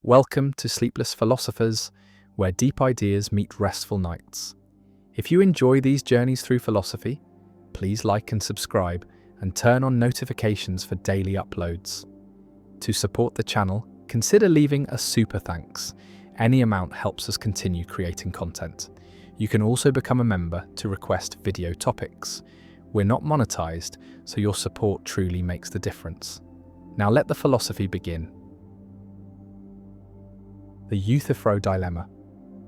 Welcome to Sleepless Philosophers, where deep ideas meet restful nights. If you enjoy these journeys through philosophy, please like and subscribe and turn on notifications for daily uploads. To support the channel, consider leaving a super thanks. Any amount helps us continue creating content. You can also become a member to request video topics. We're not monetized, so your support truly makes the difference. Now let the philosophy begin. The Euthyphro dilemma.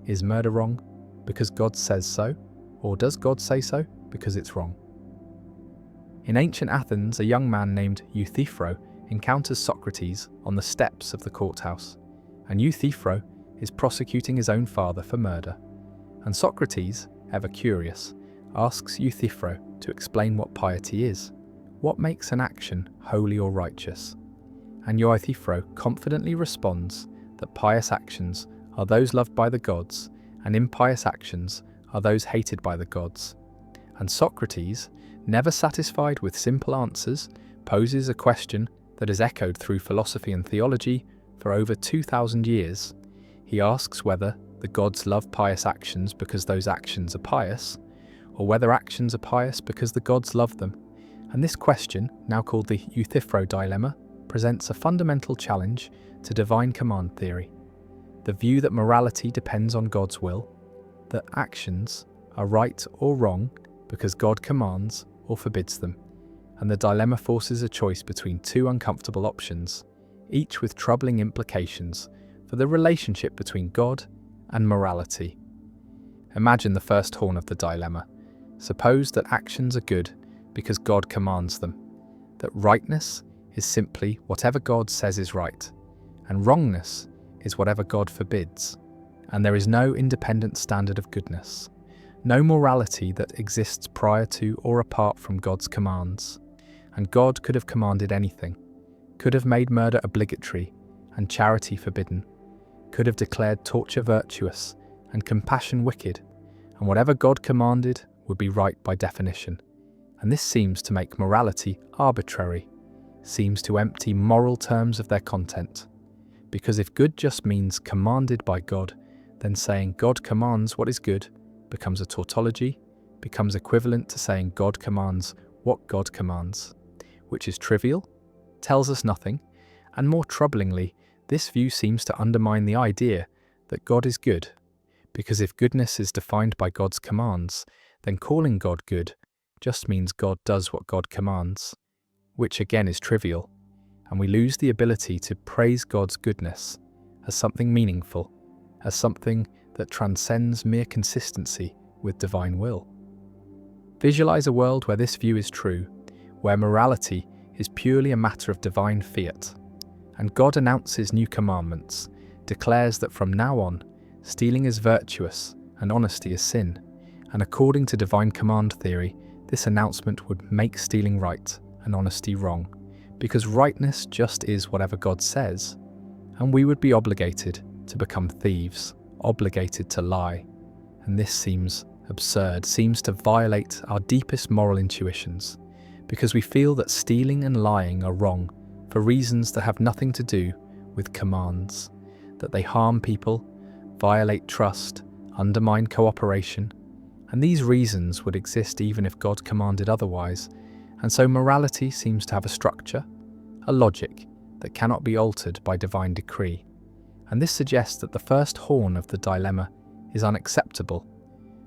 Is murder wrong because God says so, or does God say so because it's wrong? In ancient Athens, a young man named Euthyphro encounters Socrates on the steps of the courthouse, and Euthyphro is prosecuting his own father for murder. And Socrates, ever curious, asks Euthyphro to explain what piety is. What makes an action holy or righteous? And Euthyphro confidently responds that pious actions are those loved by the gods, and impious actions are those hated by the gods. And Socrates, never satisfied with simple answers, poses a question that has echoed through philosophy and theology for over 2,000 years. He asks whether the gods love pious actions because those actions are pious, or whether actions are pious because the gods love them. And this question, now called the Euthyphro dilemma, presents a fundamental challenge to divine command theory. The view that morality depends on God's will, that actions are right or wrong because God commands or forbids them, and the dilemma forces a choice between two uncomfortable options, each with troubling implications for the relationship between God and morality. Imagine the first horn of the dilemma. Suppose that actions are good because God commands them, that rightness is simply whatever God says is right, and wrongness is whatever God forbids, and there is no independent standard of goodness, no morality that exists prior to or apart from God's commands. And God could have commanded anything, could have made murder obligatory and charity forbidden, could have declared torture virtuous and compassion wicked, and whatever God commanded would be right by definition. And this seems to make morality arbitrary, seems to empty moral terms of their content. Because if good just means commanded by God, then saying God commands what is good becomes a tautology, becomes equivalent to saying God commands what God commands, which is trivial, tells us nothing, and more troublingly, this view seems to undermine the idea that God is good. Because if goodness is defined by God's commands, then calling God good just means God does what God commands, which again is trivial, and we lose the ability to praise God's goodness as something meaningful, as something that transcends mere consistency with divine will. Visualize a world where this view is true, where morality is purely a matter of divine fiat, and God announces new commandments, declares that from now on, stealing is virtuous and honesty is sin, and according to divine command theory, this announcement would make stealing right and honesty wrong, because rightness just is whatever God says, and we would be obligated to become thieves, obligated to lie. And this seems absurd, seems to violate our deepest moral intuitions, because we feel that stealing and lying are wrong for reasons that have nothing to do with commands, that they harm people, violate trust, undermine cooperation, and these reasons would exist even if God commanded otherwise. And so morality seems to have a structure, a logic that cannot be altered by divine decree. And this suggests that the first horn of the dilemma is unacceptable,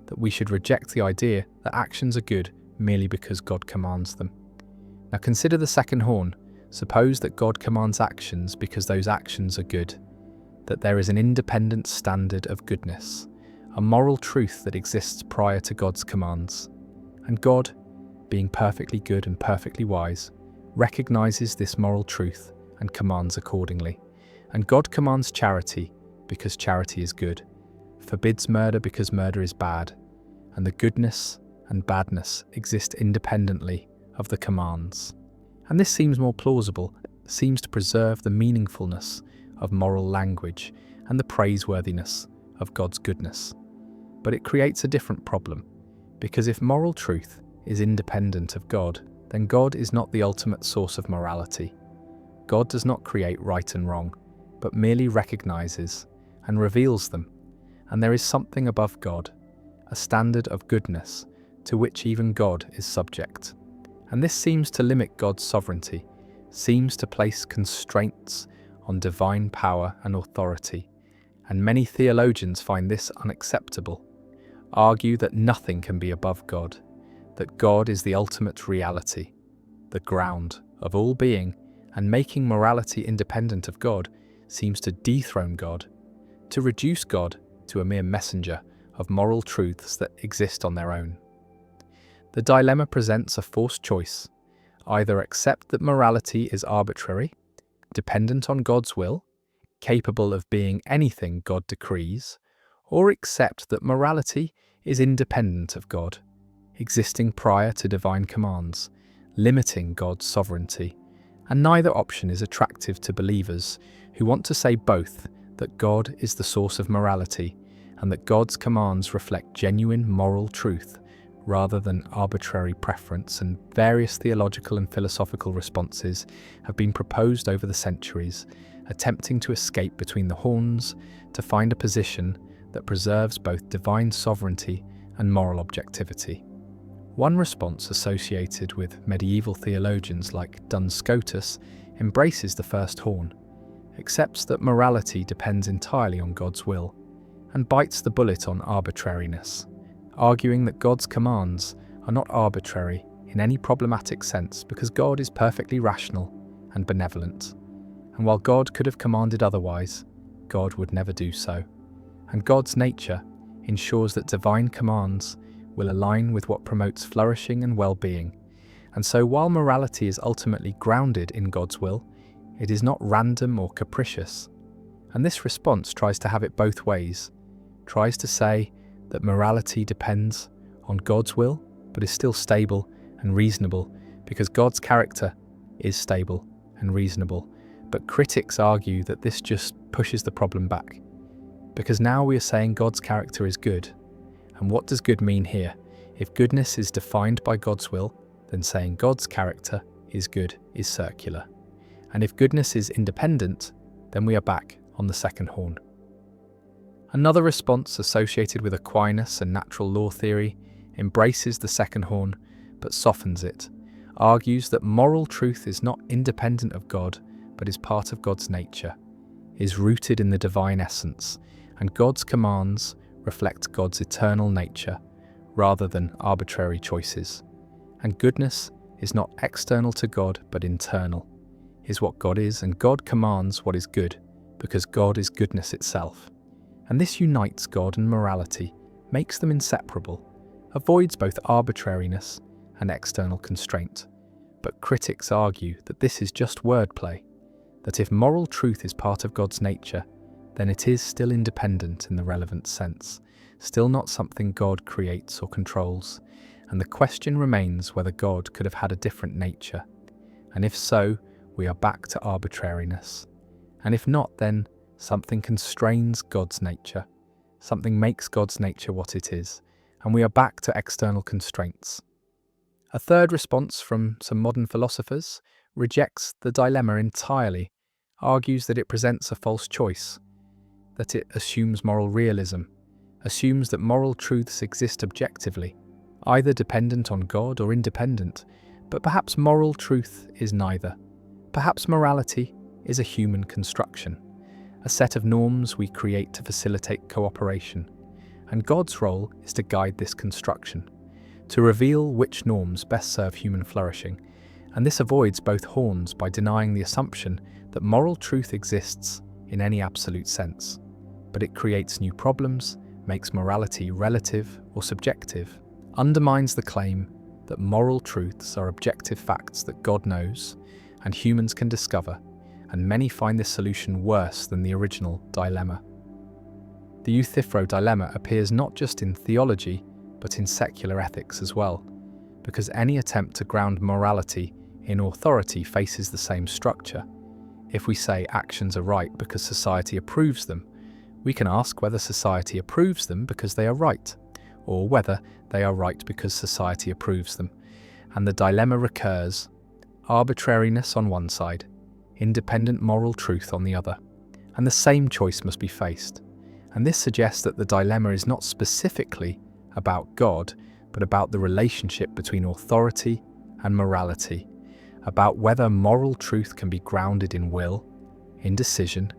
that we should reject the idea that actions are good merely because God commands them. Now consider the second horn. Suppose that God commands actions because those actions are good, that there is an independent standard of goodness, a moral truth that exists prior to God's commands. And God, being perfectly good and perfectly wise, recognizes this moral truth and commands accordingly. And God commands charity because charity is good, forbids murder because murder is bad, and the goodness and badness exist independently of the commands. And this seems more plausible, seems to preserve the meaningfulness of moral language and the praiseworthiness of God's goodness. But it creates a different problem, because if moral truth is independent of God, then God is not the ultimate source of morality. God does not create right and wrong. but merely recognizes and reveals them, and there is something above God, a standard of goodness to which even God is subject. And this seems to limit God's sovereignty, seems to place constraints on divine power and authority, and many theologians find this unacceptable, argue that nothing can be above God, that God is the ultimate reality, the ground of all being, and making morality independent of God seems to dethrone God, to reduce God to a mere messenger of moral truths that exist on their own. The dilemma presents a forced choice: either accept that morality is arbitrary, dependent on God's will, capable of being anything God decrees, or accept that morality is independent of God, existing prior to divine commands, limiting God's sovereignty. And neither option is attractive to believers who want to say both that God is the source of morality and that God's commands reflect genuine moral truth rather than arbitrary preference. And various theological and philosophical responses have been proposed over the centuries, attempting to escape between the horns to find a position that preserves both divine sovereignty and moral objectivity. One response associated with medieval theologians like Duns Scotus embraces the first horn, accepts that morality depends entirely on God's will, and bites the bullet on arbitrariness, arguing that God's commands are not arbitrary in any problematic sense because God is perfectly rational and benevolent, and while God could have commanded otherwise, God would never do so, and God's nature ensures that divine commands will align with what promotes flourishing and well-being. And so while morality is ultimately grounded in God's will, it is not random or capricious. And this response tries to have it both ways, tries to say that morality depends on God's will, but is still stable and reasonable because God's character is stable and reasonable. But critics argue that this just pushes the problem back, because now we are saying God's character is good. And what does good mean here? If goodness is defined by God's will, then saying God's character is good is circular. And if goodness is independent, then we are back on the second horn. Another response associated with Aquinas and natural law theory embraces the second horn but softens it, argues that moral truth is not independent of God but is part of God's nature, is rooted in the divine essence, and God's commands reflect God's eternal nature rather than arbitrary choices. And goodness is not external to God but internal, is what God is, and God commands what is good because God is goodness itself. And this unites God and morality, makes them inseparable, avoids both arbitrariness and external constraint. But critics argue that this is just wordplay, that if moral truth is part of God's nature, then it is still independent in the relevant sense, still not something God creates or controls, and the question remains whether God could have had a different nature. And if so, we are back to arbitrariness. And if not, then something constrains God's nature, something makes God's nature what it is, and we are back to external constraints. A third response from some modern philosophers rejects the dilemma entirely, argues that it presents a false choice, that it assumes moral realism, assumes that moral truths exist objectively, either dependent on God or independent, but perhaps moral truth is neither. Perhaps morality is a human construction, a set of norms we create to facilitate cooperation, and God's role is to guide this construction, to reveal which norms best serve human flourishing, and this avoids both horns by denying the assumption that moral truth exists in any absolute sense. But it creates new problems, makes morality relative or subjective, undermines the claim that moral truths are objective facts that God knows and humans can discover, and many find this solution worse than the original dilemma. The Euthyphro dilemma appears not just in theology, but in secular ethics as well, because any attempt to ground morality in authority faces the same structure. If we say actions are right because society approves them, we can ask whether society approves them because they are right, or whether they are right because society approves them. And the dilemma recurs: arbitrariness on one side, independent moral truth on the other. and the same choice must be faced. And this suggests that the dilemma is not specifically about God, but about the relationship between authority and morality, about whether moral truth can be grounded in will, in decision,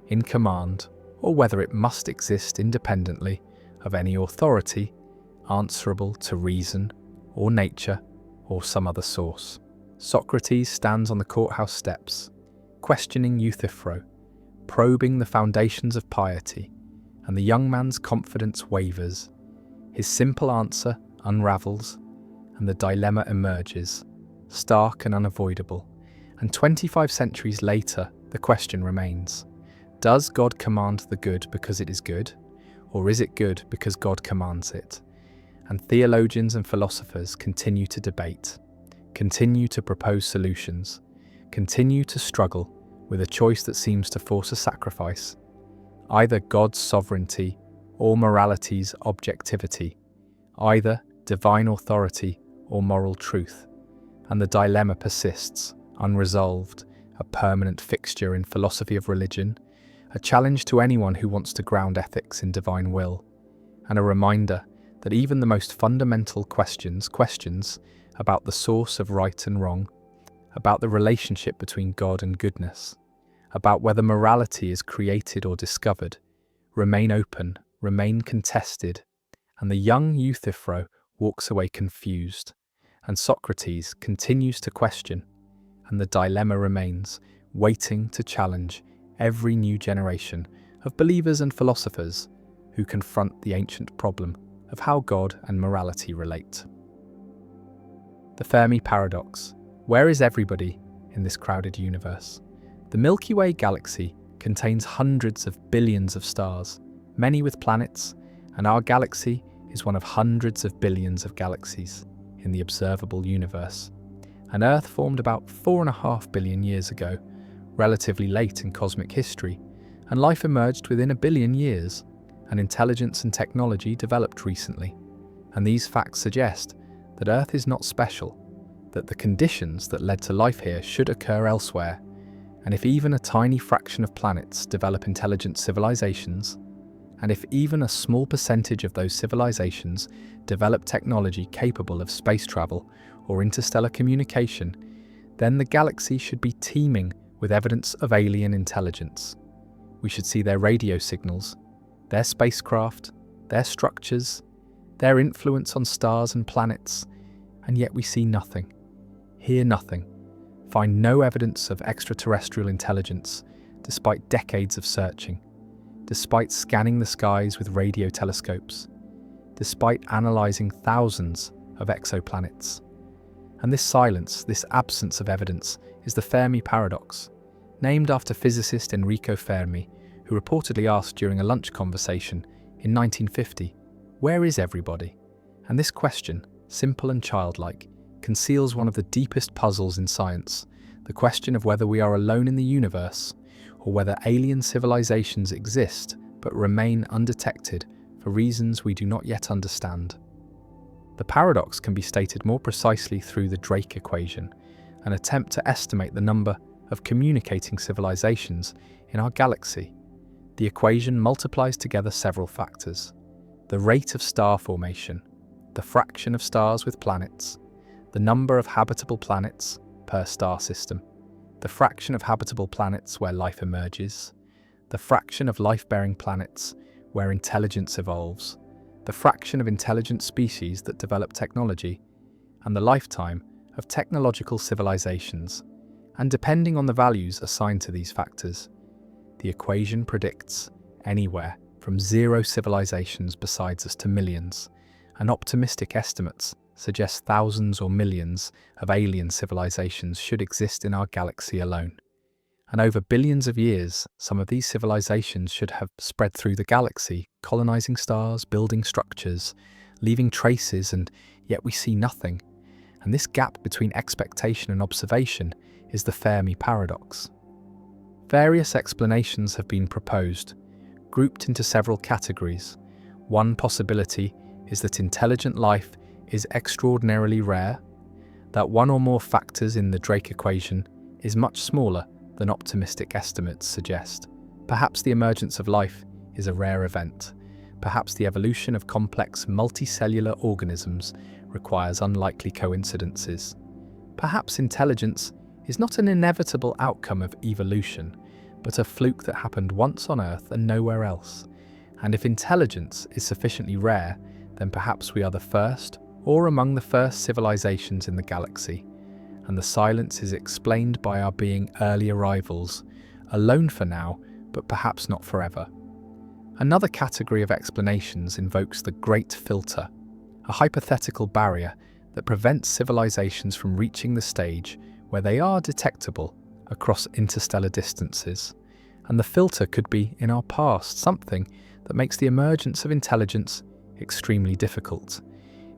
in command, or whether it must exist independently of any authority, answerable to reason or nature or some other source. Socrates stands on the courthouse steps, questioning Euthyphro, probing the foundations of piety, and the young man's confidence wavers. His simple answer unravels, and the dilemma emerges, stark and unavoidable. And 25 centuries later, the question remains: does God command the good because it is good, or is it good because God commands it? And theologians and philosophers continue to debate, continue to propose solutions, continue to struggle with a choice that seems to force a sacrifice, either God's sovereignty or morality's objectivity, either divine authority or moral truth. And the dilemma persists, unresolved, a permanent fixture in philosophy of religion, a challenge to anyone who wants to ground ethics in divine will, and a reminder that even the most fundamental questions about the source of right and wrong, about the relationship between God and goodness, about whether morality is created or discovered, remain open, remain contested, and the young Euthyphro walks away confused, and Socrates continues to question, and the dilemma remains, waiting to challenge every new generation of believers and philosophers who confront the ancient problem of how God and morality relate. The Fermi Paradox. Where is everybody in this crowded universe? The Milky Way galaxy contains hundreds of billions of stars, many with planets, and our galaxy is one of hundreds of billions of galaxies in the observable universe. And Earth formed about 4.5 billion years ago, relatively late in cosmic history, and life emerged within 1 billion years, and intelligence and technology developed recently. And these facts suggest that Earth is not special, that the conditions that led to life here should occur elsewhere, and if even a tiny fraction of planets develop intelligent civilizations, and if even a small percentage of those civilizations develop technology capable of space travel or interstellar communication, then the galaxy should be teeming with evidence of alien intelligence. We should see their radio signals, their spacecraft, their structures, their influence on stars and planets, and yet we see nothing, hear nothing, find no evidence of extraterrestrial intelligence despite decades of searching, despite scanning the skies with radio telescopes, despite analysing thousands of exoplanets. And this silence, this absence of evidence, is the Fermi Paradox, named after physicist Enrico Fermi, who reportedly asked during a lunch conversation in 1950, "Where is everybody?" And this question, simple and childlike, conceals one of the deepest puzzles in science, the question of whether we are alone in the universe, or whether alien civilizations exist but remain undetected for reasons we do not yet understand. The paradox can be stated more precisely through the Drake equation, an attempt to estimate the number of communicating civilizations in our galaxy. The equation multiplies together several factors: the rate of star formation, the fraction of stars with planets, the number of habitable planets per star system, the fraction of habitable planets where life emerges, the fraction of life-bearing planets where intelligence evolves, the fraction of intelligent species that develop technology, and the lifetime of technological civilizations. And depending on the values assigned to these factors, the equation predicts anywhere from 0 civilizations besides us to millions, and optimistic estimates suggest thousands or millions of alien civilizations should exist in our galaxy alone. And over billions of years, some of these civilizations should have spread through the galaxy, colonizing stars, building structures, leaving traces, and yet we see nothing. And this gap between expectation and observation is the Fermi Paradox. Various explanations have been proposed, grouped into several categories. One possibility is that intelligent life is extraordinarily rare, that one or more factors in the Drake equation is much smaller than optimistic estimates suggest, Perhaps the emergence of life is a rare event. Perhaps the evolution of complex multicellular organisms requires unlikely coincidences. Perhaps intelligence is not an inevitable outcome of evolution, but a fluke that happened once on Earth and nowhere else. And if intelligence is sufficiently rare, then perhaps we are the first or among the first civilizations in the galaxy, and the silence is explained by our being early arrivals, alone for now, but perhaps not forever. Another category of explanations invokes the Great Filter, a hypothetical barrier that prevents civilizations from reaching the stage where they are detectable across interstellar distances. And the filter could be in our past, something that makes the emergence of intelligence extremely difficult,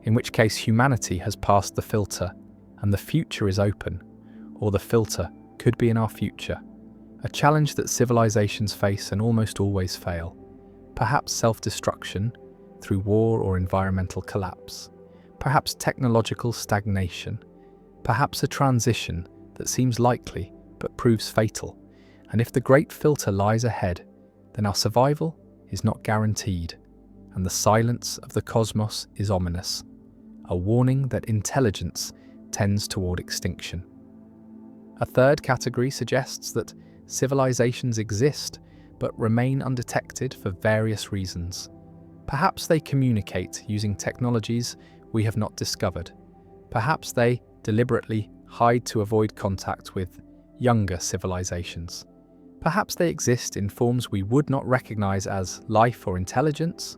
in which case humanity has passed the filter and the future is open, or the filter could be in our future, a challenge that civilizations face and almost always fail. Perhaps self-destruction through war or environmental collapse, perhaps technological stagnation, perhaps a transition that seems likely but proves fatal. And if the great filter lies ahead, then our survival is not guaranteed, and the silence of the cosmos is ominous, a warning that intelligence tends toward extinction. A third category suggests that civilizations exist but remain undetected for various reasons. Perhaps they communicate using technologies we have not discovered. Perhaps they deliberately hide to avoid contact with younger civilizations. Perhaps they exist in forms we would not recognize as life or intelligence.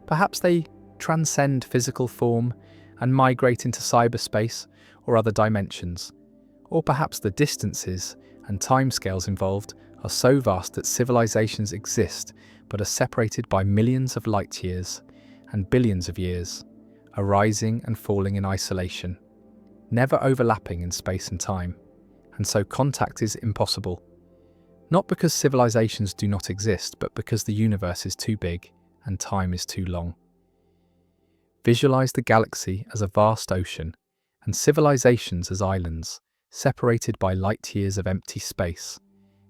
Perhaps they transcend physical form and migrate into cyberspace or other dimensions. Or perhaps the distances and timescales involved are so vast that civilizations exist but are separated by millions of light years and billions of years, arising and falling in isolation, never overlapping in space and time, and so contact is impossible. Not because civilizations do not exist, but because the universe is too big and time is too long. Visualize the galaxy as a vast ocean and civilizations as islands, separated by light years of empty space,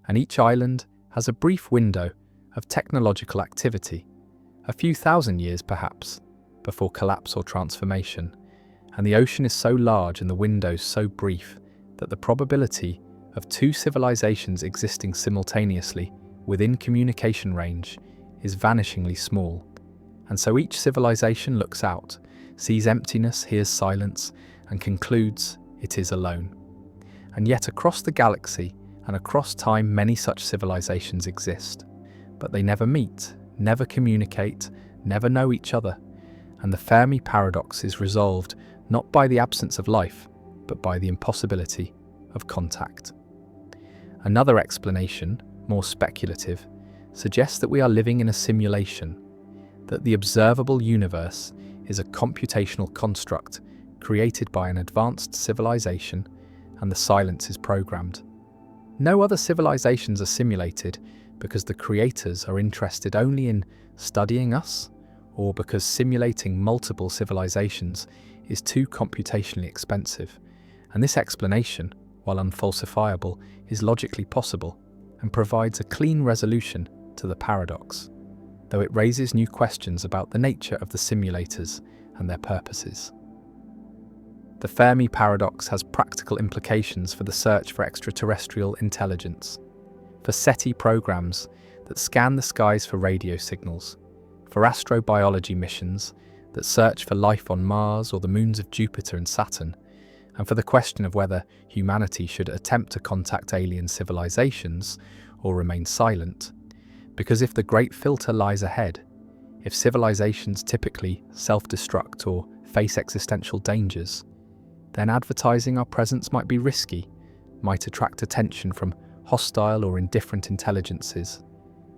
and each island has a brief window of technological activity, a few thousand years perhaps, before collapse or transformation, and the ocean is so large and the windows so brief that the probability of two civilizations existing simultaneously within communication range is vanishingly small. And so each civilization looks out, sees emptiness, hears silence, and concludes it is alone. And yet across the galaxy and across time many such civilizations exist, but they never meet, never communicate, never know each other, and the Fermi paradox is resolved not by the absence of life, but by the impossibility of contact. Another explanation, more speculative, suggests that we are living in a simulation, that the observable universe is a computational construct created by an advanced civilization and the silence is programmed. No other civilizations are simulated because the creators are interested only in studying us, or because simulating multiple civilizations is too computationally expensive. And this explanation, while unfalsifiable, is logically possible and provides a clean resolution to the paradox, though it raises new questions about the nature of the simulators and their purposes. The Fermi paradox has practical implications for the search for extraterrestrial intelligence, for SETI programs that scan the skies for radio signals, for astrobiology missions that search for life on Mars or the moons of Jupiter and Saturn, and for the question of whether humanity should attempt to contact alien civilizations or remain silent. Because if the great filter lies ahead, if civilizations typically self-destruct or face existential dangers, then advertising our presence might be risky, might attract attention from hostile or indifferent intelligences,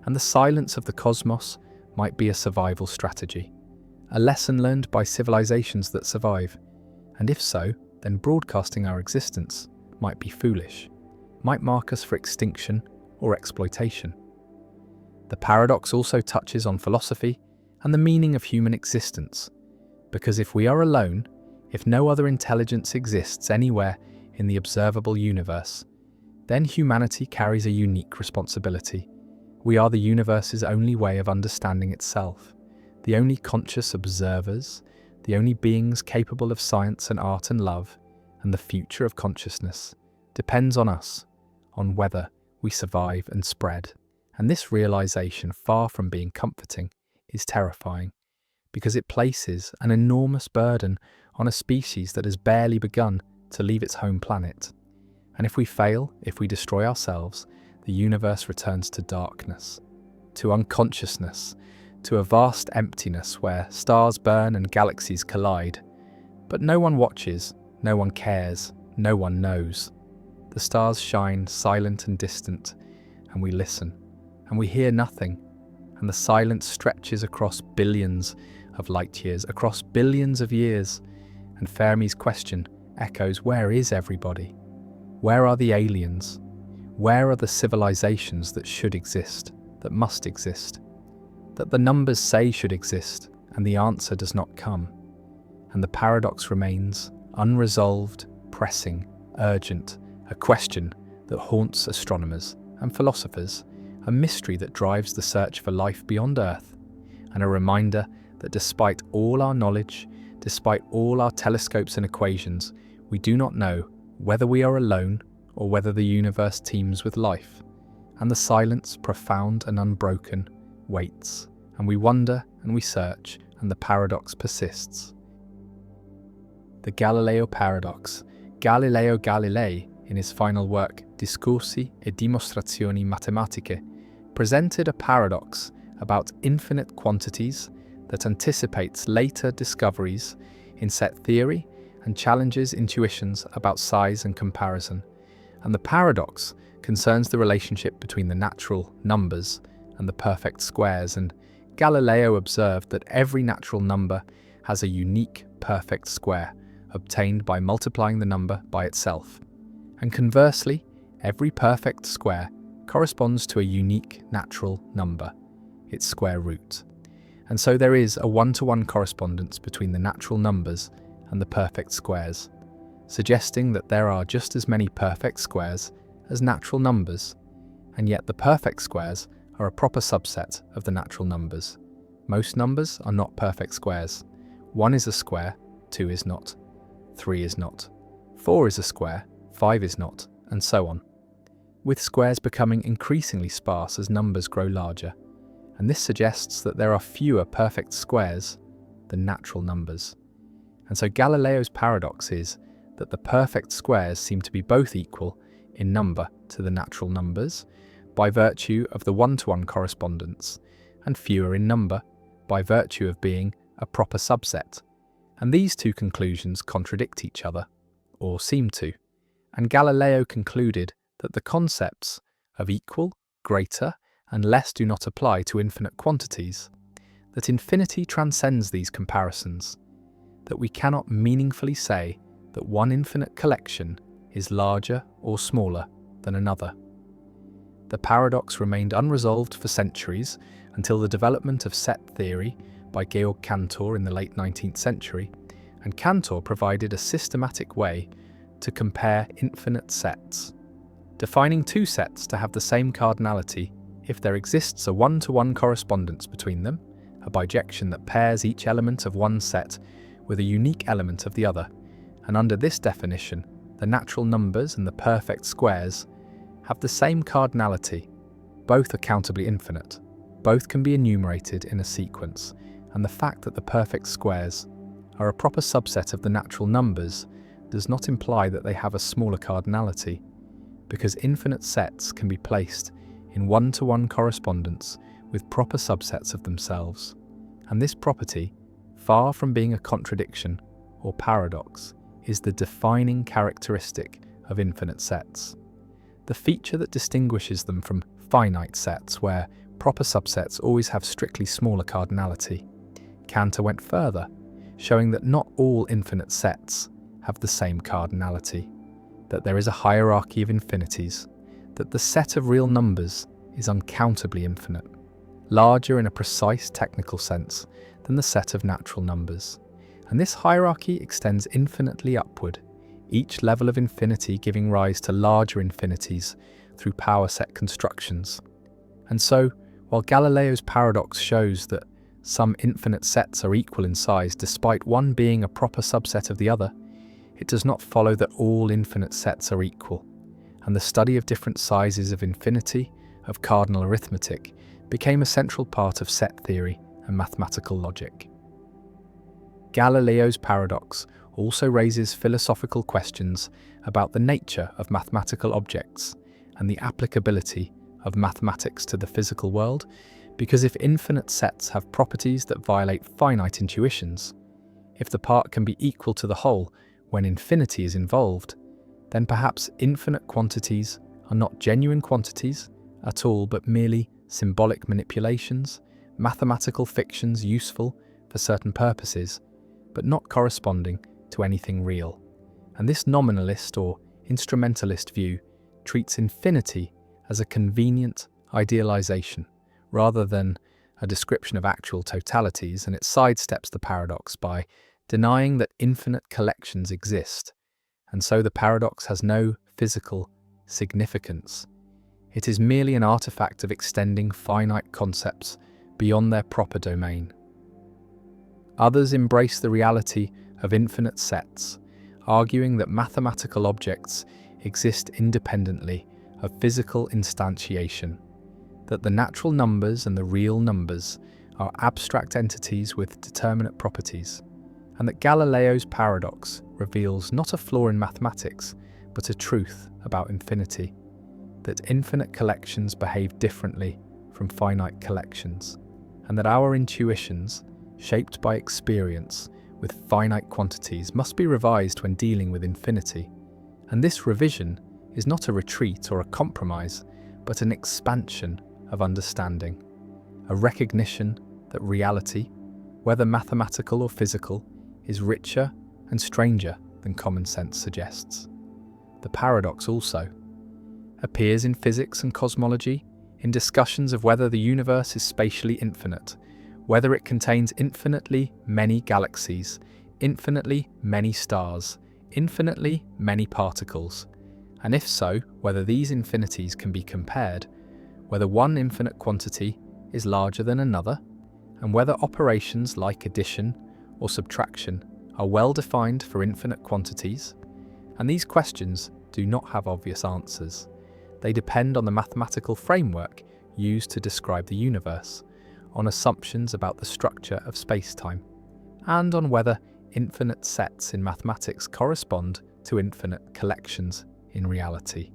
and the silence of the cosmos might be a survival strategy, a lesson learned by civilizations that survive, and if so, then broadcasting our existence might be foolish, might mark us for extinction or exploitation. The paradox also touches on philosophy and the meaning of human existence, because if we are alone, if no other intelligence exists anywhere in the observable universe, then humanity carries a unique responsibility, We are the universe's only way of understanding itself, the only conscious observers, the only beings capable of science and art and love, and the future of consciousness depends on us, on whether we survive and spread. And this realization, far from being comforting, is terrifying, because it places an enormous burden on a species that has barely begun to leave its home planet. And if we fail, if we destroy ourselves, the universe returns to darkness, to unconsciousness, to a vast emptiness where stars burn and galaxies collide. But no one watches, no one cares, no one knows. The stars shine silent and distant, and we listen, and we hear nothing, and the silence stretches across billions of light years, across billions of years, and Fermi's question echoes, where is everybody? Where are the aliens? Where are the civilizations that should exist, that must exist, that the numbers say should exist, and the answer does not come? And the paradox remains unresolved, pressing, urgent, a question that haunts astronomers and philosophers, a mystery that drives the search for life beyond Earth, and a reminder that despite all our knowledge, despite all our telescopes and equations, we do not know whether we are alone or whether the universe teems with life. And the silence, profound and unbroken, waits, and we wonder and we search, and the paradox persists. The Galileo paradox. Galileo Galilei, in his final work Discorsi e dimostrazioni matematiche, presented a paradox about infinite quantities that anticipates later discoveries in set theory and challenges intuitions about size and comparison. And the paradox concerns the relationship between the natural numbers and the perfect squares, and Galileo observed that every natural number has a unique perfect square, obtained by multiplying the number by itself. And conversely, every perfect square corresponds to a unique natural number, its square root. And so there is a one-to-one correspondence between the natural numbers and the perfect squares, suggesting that there are just as many perfect squares as natural numbers, and yet the perfect squares are a proper subset of the natural numbers. Most numbers are not perfect squares. 1 is a square, 2 is not, 3 is not, 4 is a square, 5 is not, and so on, with squares becoming increasingly sparse as numbers grow larger. And this suggests that there are fewer perfect squares than natural numbers. And so Galileo's paradox is that the perfect squares seem to be both equal in number to the natural numbers by virtue of the one-to-one correspondence, and fewer in number by virtue of being a proper subset. And these two conclusions contradict each other, or seem to. And Galileo concluded that the concepts of equal, greater, and less do not apply to infinite quantities, that infinity transcends these comparisons, that we cannot meaningfully say that one infinite collection is larger or smaller than another. The paradox remained unresolved for centuries until the development of set theory by Georg Cantor in the late 19th century, and Cantor provided a systematic way to compare infinite sets, defining two sets to have the same cardinality if there exists a one-to-one correspondence between them, a bijection that pairs each element of one set with a unique element of the other. And under this definition, the natural numbers and the perfect squares have the same cardinality. Both are countably infinite. Both can be enumerated in a sequence, and the fact that the perfect squares are a proper subset of the natural numbers does not imply that they have a smaller cardinality, because infinite sets can be placed in one-to-one correspondence with proper subsets of themselves. And this property, far from being a contradiction or paradox, is the defining characteristic of infinite sets, the feature that distinguishes them from finite sets where proper subsets always have strictly smaller cardinality. Cantor went further, showing that not all infinite sets have the same cardinality, that there is a hierarchy of infinities, that the set of real numbers is uncountably infinite, larger in a precise technical sense than the set of natural numbers. And this hierarchy extends infinitely upward, each level of infinity giving rise to larger infinities through power set constructions. And so, while Galileo's paradox shows that some infinite sets are equal in size despite one being a proper subset of the other, it does not follow that all infinite sets are equal, and the study of different sizes of infinity, of cardinal arithmetic, became a central part of set theory and mathematical logic. Galileo's paradox also raises philosophical questions about the nature of mathematical objects and the applicability of mathematics to the physical world, because if infinite sets have properties that violate finite intuitions, if the part can be equal to the whole when infinity is involved, then perhaps infinite quantities are not genuine quantities at all, but merely symbolic manipulations, mathematical fictions useful for certain purposes, but not corresponding to anything real. And this nominalist or instrumentalist view treats infinity as a convenient idealization rather than a description of actual totalities, and it sidesteps the paradox by denying that infinite collections exist, and so the paradox has no physical significance. It is merely an artifact of extending finite concepts beyond their proper domain. Others embrace the reality of infinite sets, arguing that mathematical objects exist independently of physical instantiation, that the natural numbers and the real numbers are abstract entities with determinate properties, and that Galileo's paradox reveals not a flaw in mathematics, but a truth about infinity, that infinite collections behave differently from finite collections, and that our intuitions, shaped by experience with finite quantities, must be revised when dealing with infinity. And this revision is not a retreat or a compromise, but an expansion of understanding, a recognition that reality, whether mathematical or physical, is richer and stranger than common sense suggests. The paradox also appears in physics and cosmology, in discussions of whether the universe is spatially infinite, whether it contains infinitely many galaxies, infinitely many stars, infinitely many particles, and if so, whether these infinities can be compared, whether one infinite quantity is larger than another, and whether operations like addition or subtraction are well defined for infinite quantities. And these questions do not have obvious answers. They depend on the mathematical framework used to describe the universe, on assumptions about the structure of space-time, and on whether infinite sets in mathematics correspond to infinite collections in reality.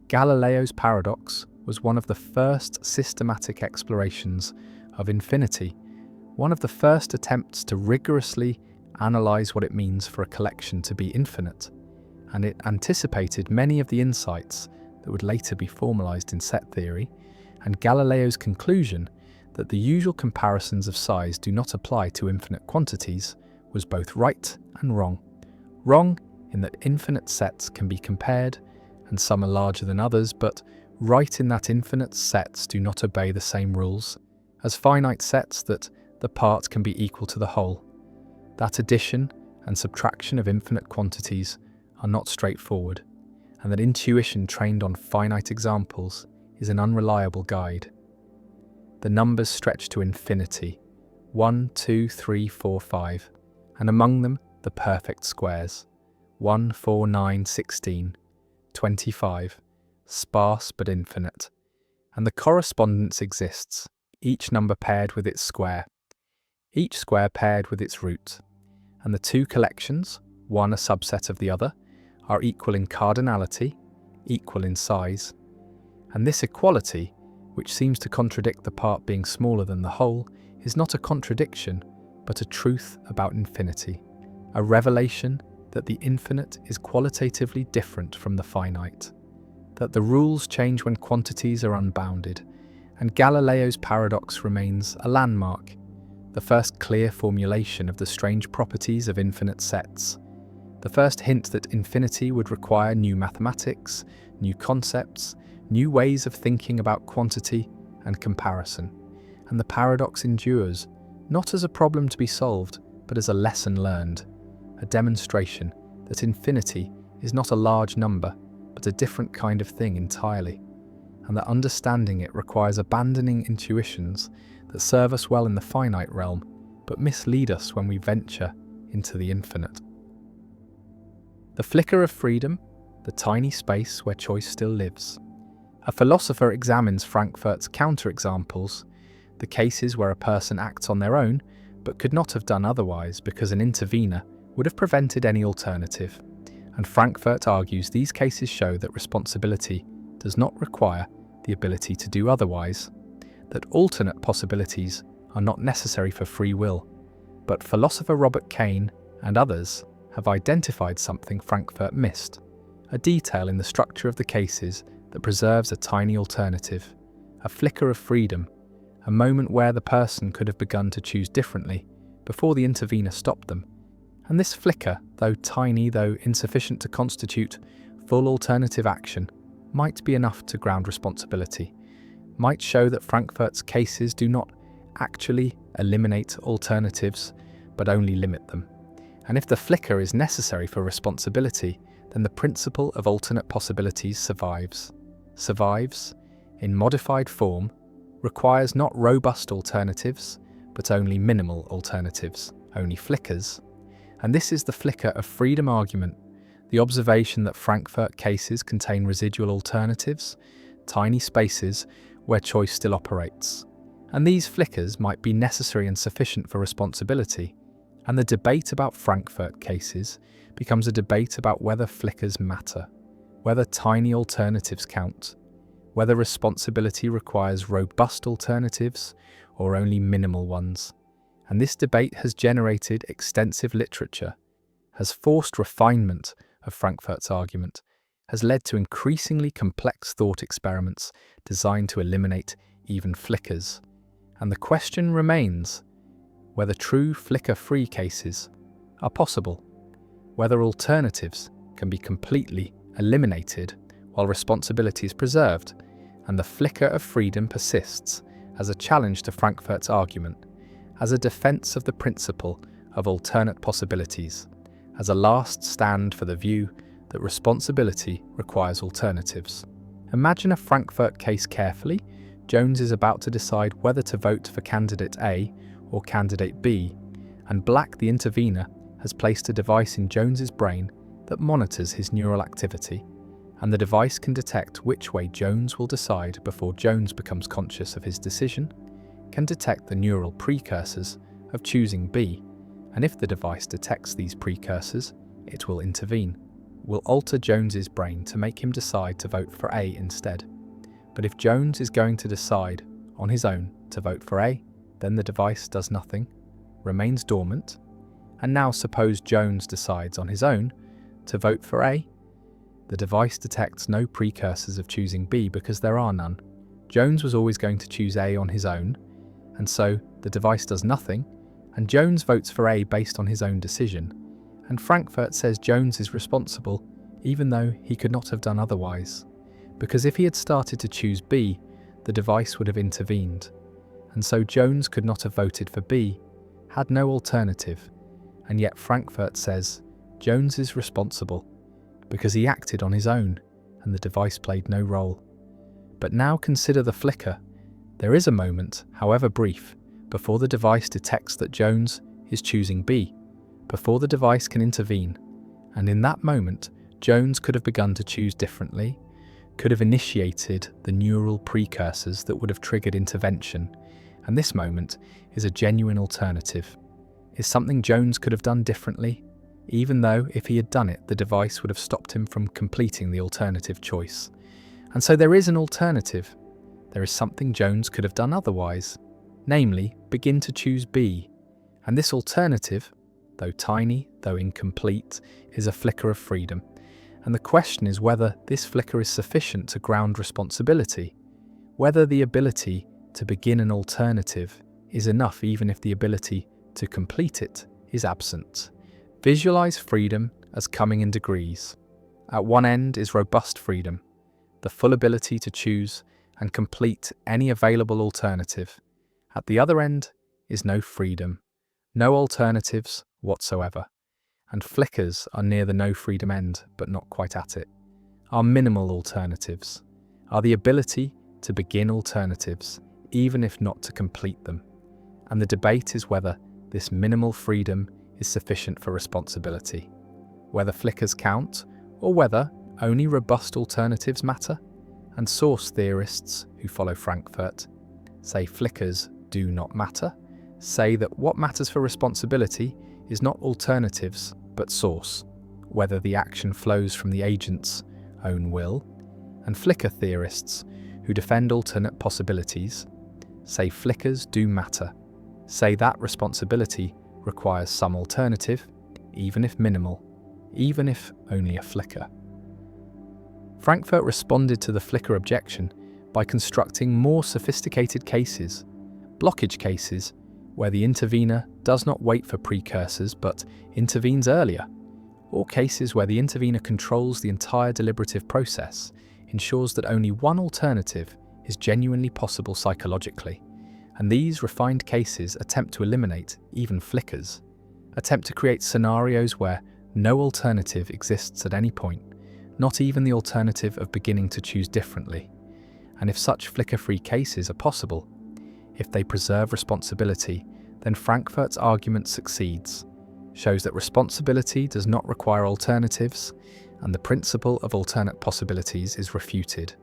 Galileo's paradox was one of the first systematic explorations of infinity, one of the first attempts to rigorously analyze what it means for a collection to be infinite, and it anticipated many of the insights that would later be formalized in set theory, and Galileo's conclusion that the usual comparisons of size do not apply to infinite quantities was both right and wrong. Wrong in that infinite sets can be compared, and some are larger than others, but right in that infinite sets do not obey the same rules as finite sets, that the part can be equal to the whole, that addition and subtraction of infinite quantities are not straightforward, and that intuition trained on finite examples is an unreliable guide. The numbers stretch to infinity, 1, 2, 3, 4, 5, and among them the perfect squares, 1, 4, 9, 16, 25, sparse but infinite, and the correspondence exists, each number paired with its square, each square paired with its root, and the two collections, one a subset of the other, are equal in cardinality, equal in size, and this equality, which seems to contradict the part being smaller than the whole, is not a contradiction, but a truth about infinity, a revelation that the infinite is qualitatively different from the finite, that the rules change when quantities are unbounded, and Galileo's paradox remains a landmark, the first clear formulation of the strange properties of infinite sets, the first hint that infinity would require new mathematics, new concepts, new ways of thinking about quantity and comparison. And the paradox endures, not as a problem to be solved, but as a lesson learned, a demonstration that infinity is not a large number, but a different kind of thing entirely, and that understanding it requires abandoning intuitions that serve us well in the finite realm, but mislead us when we venture into the infinite. The flicker of freedom, the tiny space where choice still lives. A philosopher examines Frankfurt's counterexamples, the cases where a person acts on their own, but could not have done otherwise because an intervener would have prevented any alternative. And Frankfurt argues these cases show that responsibility does not require the ability to do otherwise, that alternate possibilities are not necessary for free will. But philosopher Robert Caine and others have identified something Frankfurt missed, a detail in the structure of the cases that preserves a tiny alternative, a flicker of freedom, a moment where the person could have begun to choose differently before the intervener stopped them. And this flicker, though tiny, though insufficient to constitute full alternative action, might be enough to ground responsibility, might show that Frankfurt's cases do not actually eliminate alternatives, but only limit them. And if the flicker is necessary for responsibility, then the principle of alternate possibilities survives in modified form, requires not robust alternatives, but only minimal alternatives, only flickers. And this is the flicker of freedom argument, the observation that Frankfurt cases contain residual alternatives, tiny spaces where choice still operates. And these flickers might be necessary and sufficient for responsibility. And the debate about Frankfurt cases becomes a debate about whether flickers matter, whether tiny alternatives count, whether responsibility requires robust alternatives or only minimal ones. And this debate has generated extensive literature, has forced refinement of Frankfurt's argument, has led to increasingly complex thought experiments designed to eliminate even flickers. And the question remains whether true flicker-free cases are possible, whether alternatives can be completely eliminated while responsibility is preserved, and the flicker of freedom persists as a challenge to Frankfurt's argument, as a defense of the principle of alternate possibilities, as a last stand for the view that responsibility requires alternatives. Imagine a Frankfurt case carefully. Jones is about to decide whether to vote for candidate A or candidate B, and Black, the intervener, has placed a device in Jones's brain that monitors his neural activity, and the device can detect which way Jones will decide before Jones becomes conscious of his decision, can detect the neural precursors of choosing B, and if the device detects these precursors, it will intervene, will alter Jones's brain to make him decide to vote for A instead. But if Jones is going to decide on his own to vote for A, then the device does nothing, remains dormant. And now suppose Jones decides on his own to vote for A. The device detects no precursors of choosing B because there are none. Jones was always going to choose A on his own, and so the device does nothing, and Jones votes for A based on his own decision. And Frankfurt says Jones is responsible, even though he could not have done otherwise, because if he had started to choose B, the device would have intervened. And so Jones could not have voted for B, had no alternative, and yet Frankfurt says Jones is responsible because he acted on his own and the device played no role. But now consider the flicker. There is a moment, however brief, before the device detects that Jones is choosing B, before the device can intervene, and in that moment Jones could have begun to choose differently, could have initiated the neural precursors that would have triggered intervention, and this moment is a genuine alternative. Is something Jones could have done differently, even though if he had done it, the device would have stopped him from completing the alternative choice. And so there is an alternative. There is something Jones could have done otherwise, namely, begin to choose B. And this alternative, though tiny, though incomplete, is a flicker of freedom. And the question is whether this flicker is sufficient to ground responsibility, whether the ability to begin an alternative is enough even if the ability to complete it is absent. Visualize freedom as coming in degrees. At one end is robust freedom, the full ability to choose and complete any available alternative. At the other end is no freedom, no alternatives whatsoever. And flickers are near the no freedom end, but not quite at it. Are minimal alternatives, are the ability to begin alternatives, even if not to complete them. And the debate is whether this minimal freedom is sufficient for responsibility, whether flickers count, or whether only robust alternatives matter. And source theorists who follow Frankfurt say flickers do not matter, say that what matters for responsibility is not alternatives but source, whether the action flows from the agent's own will. And flicker theorists who defend alternate possibilities say flickers do matter, say that responsibility requires some alternative, even if minimal, even if only a flicker. Frankfurt responded to the flicker objection by constructing more sophisticated cases, blockage cases, where the intervener does not wait for precursors but intervenes earlier, or cases where the intervener controls the entire deliberative process, ensures that only one alternative is genuinely possible psychologically. And these refined cases attempt to eliminate even flickers, attempt to create scenarios where no alternative exists at any point, not even the alternative of beginning to choose differently. And if such flicker-free cases are possible, if they preserve responsibility, then Frankfurt's argument succeeds, shows that responsibility does not require alternatives, and the principle of alternate possibilities is refuted.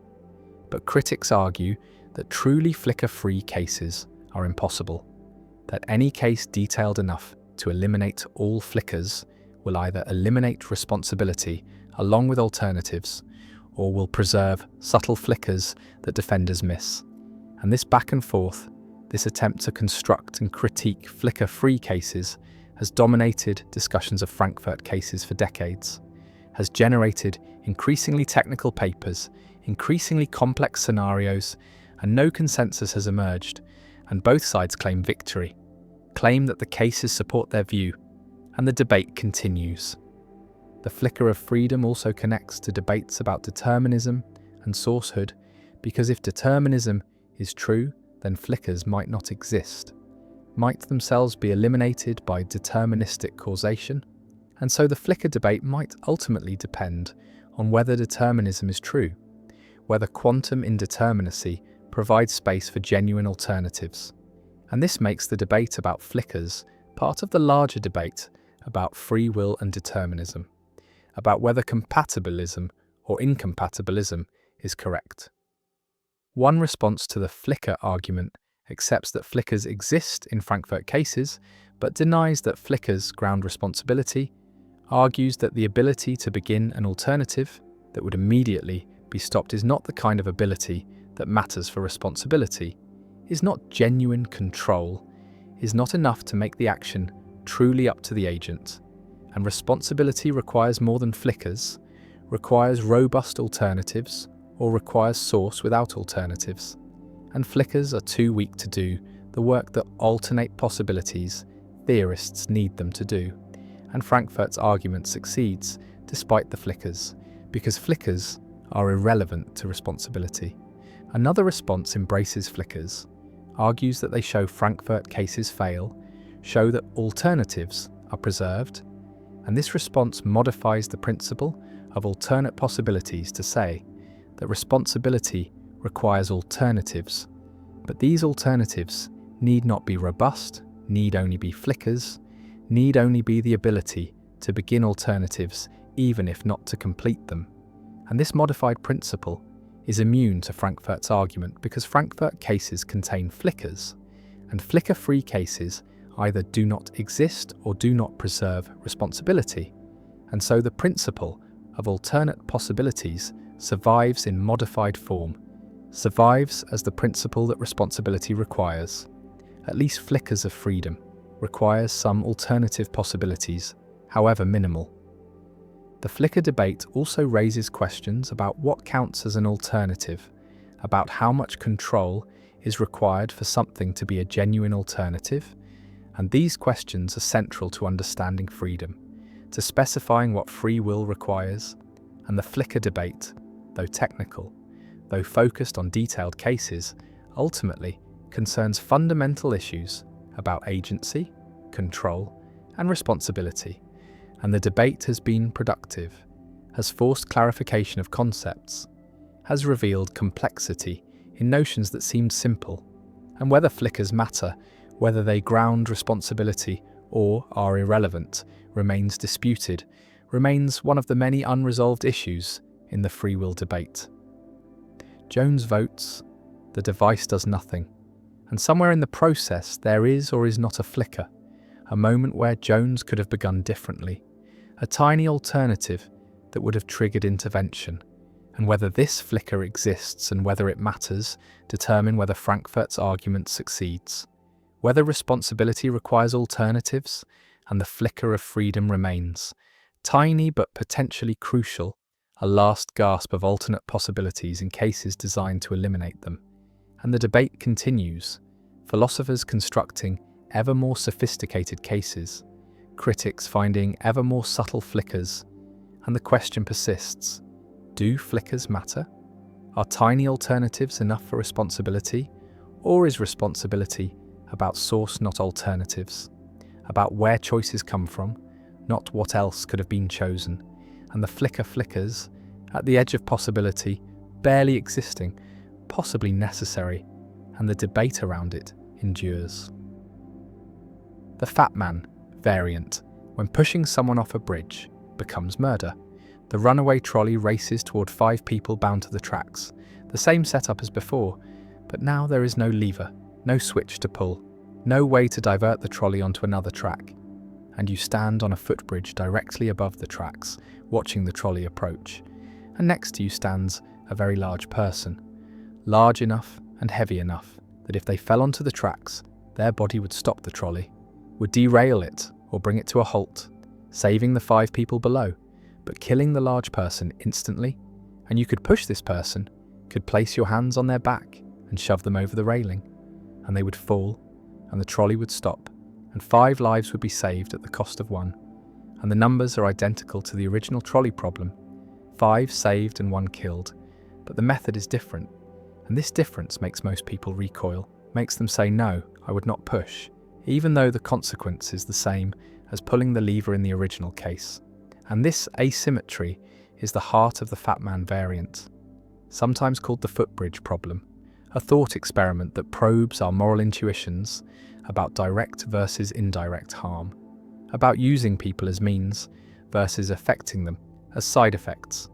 But critics argue that truly flicker-free cases are impossible, that any case detailed enough to eliminate all flickers will either eliminate responsibility along with alternatives, or will preserve subtle flickers that defenders miss. And this back and forth, this attempt to construct and critique flicker-free cases, has dominated discussions of Frankfurt cases for decades, has generated increasingly technical papers, increasingly complex scenarios, and no consensus has emerged, and both sides claim victory, claim that the cases support their view, and the debate continues. The flicker of freedom also connects to debates about determinism and sourcehood, because if determinism is true, then flickers might not exist, might themselves be eliminated by deterministic causation, and so the flicker debate might ultimately depend on whether determinism is true, whether quantum indeterminacy provides space for genuine alternatives. And this makes the debate about flickers part of the larger debate about free will and determinism, about whether compatibilism or incompatibilism is correct. One response to the flicker argument accepts that flickers exist in Frankfurt cases, but denies that flickers ground responsibility, argues that the ability to begin an alternative that would immediately be stopped is not the kind of ability that matters for responsibility, is not genuine control, is not enough to make the action truly up to the agent, and responsibility requires more than flickers, requires robust alternatives, or requires source without alternatives. And flickers are too weak to do the work that alternate possibilities theorists need them to do. And Frankfurt's argument succeeds despite the flickers, because flickers are irrelevant to responsibility. Another response embraces flickers, argues that they show Frankfurt cases fail, show that alternatives are preserved, and this response modifies the principle of alternate possibilities to say that responsibility requires alternatives, but these alternatives need not be robust, need only be flickers, need only be the ability to begin alternatives even if not to complete them. And this modified principle is immune to Frankfurt's argument because Frankfurt cases contain flickers, and flicker-free cases either do not exist or do not preserve responsibility, and so the principle of alternate possibilities survives in modified form, survives as the principle that responsibility requires, at least flickers of freedom, requires some alternative possibilities, however minimal. The flicker debate also raises questions about what counts as an alternative, about how much control is required for something to be a genuine alternative, and these questions are central to understanding freedom, to specifying what free will requires, and the flicker debate, though technical, though focused on detailed cases, ultimately concerns fundamental issues about agency, control, and responsibility. And the debate has been productive, has forced clarification of concepts, has revealed complexity in notions that seemed simple, and whether flickers matter, whether they ground responsibility or are irrelevant, remains disputed, remains one of the many unresolved issues in the free will debate. Jones votes, the device does nothing, and somewhere in the process there is or is not a flicker, a moment where Jones could have begun differently, a tiny alternative that would have triggered intervention, and whether this flicker exists and whether it matters determine whether Frankfurt's argument succeeds, whether responsibility requires alternatives and the flicker of freedom remains, tiny but potentially crucial, a last gasp of alternate possibilities in cases designed to eliminate them. And the debate continues, philosophers constructing ever more sophisticated cases, critics finding ever more subtle flickers, and the question persists, do flickers matter? Are tiny alternatives enough for responsibility? Or is responsibility about source, not alternatives? About where choices come from, not what else could have been chosen? And the flicker flickers, at the edge of possibility, barely existing, possibly necessary, and the debate around it endures. The Fat Man variant, when pushing someone off a bridge, becomes murder. The runaway trolley races toward 5 people bound to the tracks, the same setup as before, but now there is no lever, no switch to pull, no way to divert the trolley onto another track, and you stand on a footbridge directly above the tracks, watching the trolley approach, and next to you stands a very large person, large enough and heavy enough that if they fell onto the tracks, their body would stop the trolley, would derail it or bring it to a halt, saving the 5 people below, but killing the large person instantly, and you could push this person, could place your hands on their back and shove them over the railing, and they would fall, and the trolley would stop, and 5 lives would be saved at the cost of 1, and the numbers are identical to the original trolley problem, 5 saved and 1 killed, but the method is different, and this difference makes most people recoil, makes them say no, I would not push, even though the consequence is the same as pulling the lever in the original case. And this asymmetry is the heart of the Fat Man variant, sometimes called the footbridge problem, a thought experiment that probes our moral intuitions about direct versus indirect harm, about using people as means versus affecting them as side effects,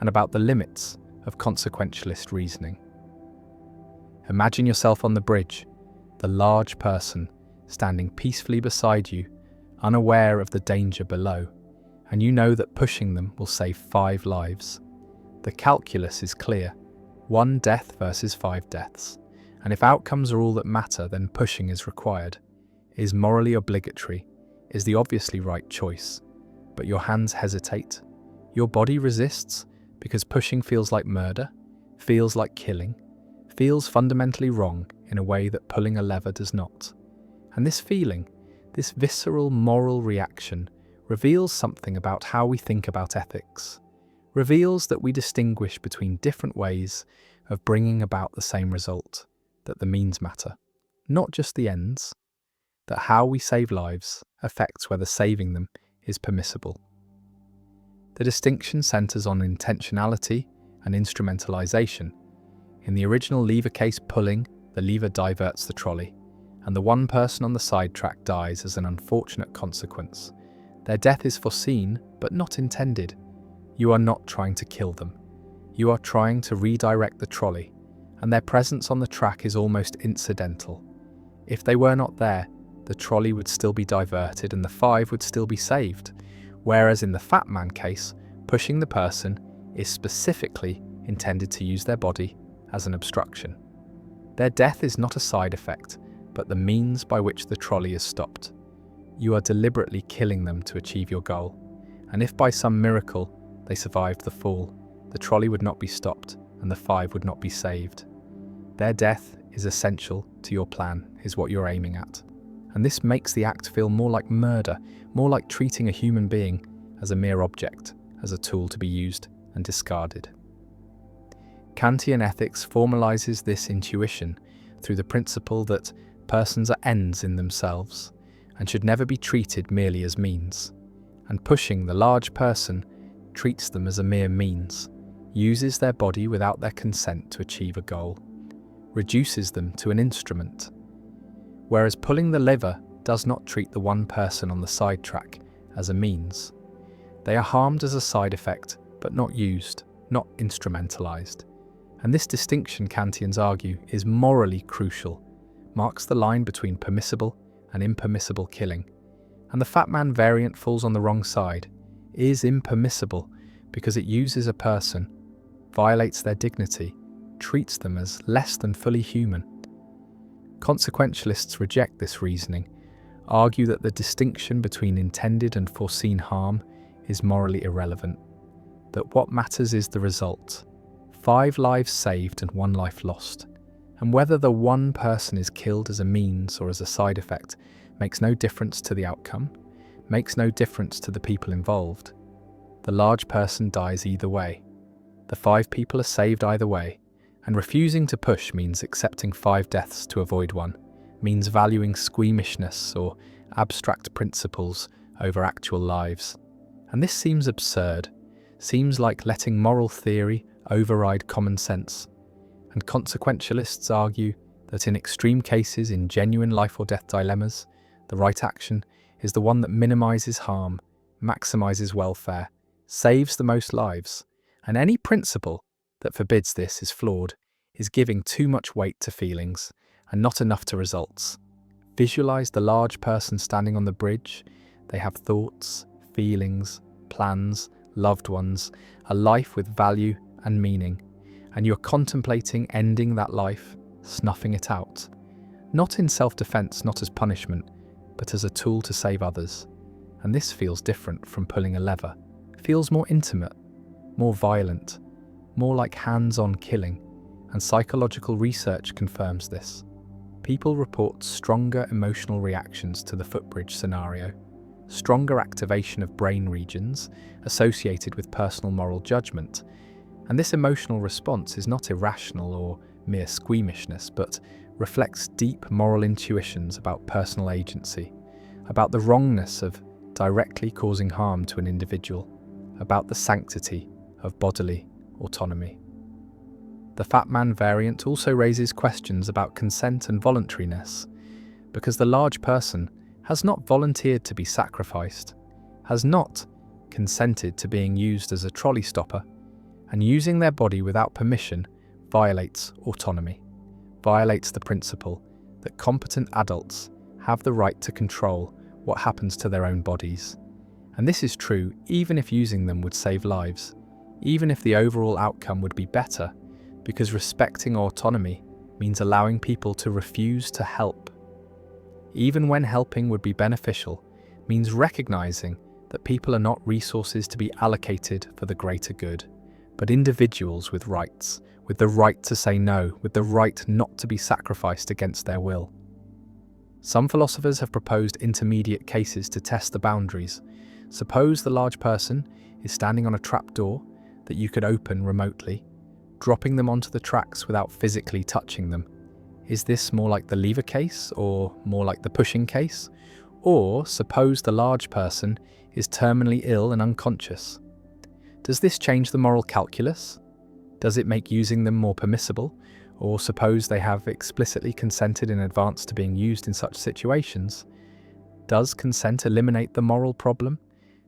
and about the limits of consequentialist reasoning. Imagine yourself on the bridge, the large person standing peacefully beside you, unaware of the danger below, and you know that pushing them will save 5 lives. The calculus is clear, 1 death versus 5 deaths, and if outcomes are all that matter, then pushing is required, is morally obligatory, is the obviously right choice, but your hands hesitate, your body resists because pushing feels like murder, feels like killing, feels fundamentally wrong in a way that pulling a lever does not. And this feeling, this visceral moral reaction, reveals something about how we think about ethics, reveals that we distinguish between different ways of bringing about the same result, that the means matter, not just the ends, that how we save lives affects whether saving them is permissible. The distinction centers on intentionality and instrumentalization. In the original lever case pulling, the lever diverts the trolley, and the 1 person on the side track dies as an unfortunate consequence. Their death is foreseen, but not intended. You are not trying to kill them. You are trying to redirect the trolley, and their presence on the track is almost incidental. If they were not there, the trolley would still be diverted and the 5 would still be saved, whereas in the Fat Man case, pushing the person is specifically intended to use their body as an obstruction. Their death is not a side effect, but the means by which the trolley is stopped. You are deliberately killing them to achieve your goal, and if by some miracle they survived the fall, the trolley would not be stopped and the 5 would not be saved. Their death is essential to your plan, is what you're aiming at. And this makes the act feel more like murder, more like treating a human being as a mere object, as a tool to be used and discarded. Kantian ethics formalizes this intuition through the principle that persons are ends in themselves and should never be treated merely as means, and pushing the large person treats them as a mere means, uses their body without their consent to achieve a goal. reduces them to an instrument. Whereas pulling the lever does not treat the one person on the sidetrack as a means. They are harmed as a side effect, but not used, not instrumentalized. And this distinction, Kantians argue, is morally crucial, marks the line between permissible and impermissible killing. And the Fat Man variant falls on the wrong side, is impermissible because it uses a person, violates their dignity, treats them as less than fully human. Consequentialists reject this reasoning, argue that the distinction between intended and foreseen harm is morally irrelevant, that what matters is the result. 5 lives saved and 1 life lost. And whether the one person is killed as a means or as a side effect makes no difference to the outcome, makes no difference to the people involved. The large person dies either way. The 5 people are saved either way, and refusing to push means accepting 5 deaths to avoid one, means valuing squeamishness or abstract principles over actual lives. And this seems absurd, seems like letting moral theory override common sense. And consequentialists argue that in extreme cases, in genuine life or death dilemmas, the right action is the one that minimizes harm, maximizes welfare, saves the most lives. And any principle that forbids this is flawed, is giving too much weight to feelings and not enough to results. Visualize the large person standing on the bridge. They have thoughts, feelings, plans, loved ones, a life with value and meaning. And you're contemplating ending that life, snuffing it out. Not in self-defense, not as punishment, but as a tool to save others. And this feels different from pulling a lever. It feels more intimate, more violent, more like hands-on killing. And psychological research confirms this. People report stronger emotional reactions to the footbridge scenario, stronger activation of brain regions associated with personal moral judgment. And this emotional response is not irrational or mere squeamishness, but reflects deep moral intuitions about personal agency, about the wrongness of directly causing harm to an individual, about the sanctity of bodily autonomy. The Fat Man variant also raises questions about consent and voluntariness, because the large person has not volunteered to be sacrificed, has not consented to being used as a trolley stopper, and using their body without permission violates autonomy, violates the principle that competent adults have the right to control what happens to their own bodies. And this is true even if using them would save lives, even if the overall outcome would be better, because respecting autonomy means allowing people to refuse to help. Even when helping would be beneficial, means recognizing that people are not resources to be allocated for the greater good, but individuals with rights, with the right to say no, with the right not to be sacrificed against their will. Some philosophers have proposed intermediate cases to test the boundaries. Suppose the large person is standing on a trapdoor that you could open remotely, dropping them onto the tracks without physically touching them. Is this more like the lever case or more like the pushing case? Or suppose the large person is terminally ill and unconscious. Does this change the moral calculus? Does it make using them more permissible? Or suppose they have explicitly consented in advance to being used in such situations? Does consent eliminate the moral problem?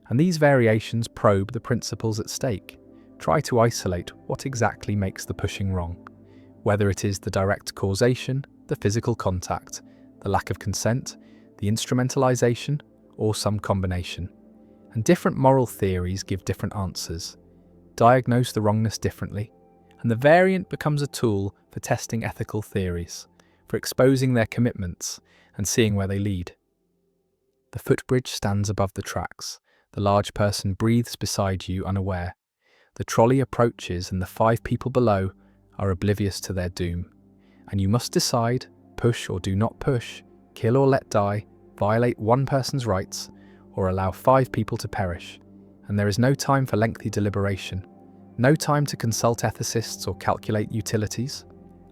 And these variations probe the principles at stake. Try to isolate what exactly makes the pushing wrong, whether it is the direct causation, the physical contact, the lack of consent, the instrumentalization, or some combination. And different moral theories give different answers, diagnose the wrongness differently, and the variant becomes a tool for testing ethical theories, for exposing their commitments and seeing where they lead. The footbridge stands above the tracks. The large person breathes beside you unaware. The trolley approaches and the 5 people below are oblivious to their doom. And you must decide, push or do not push, kill or let die, violate one person's rights, or allow 5 people to perish. And there is no time for lengthy deliberation, no time to consult ethicists or calculate utilities.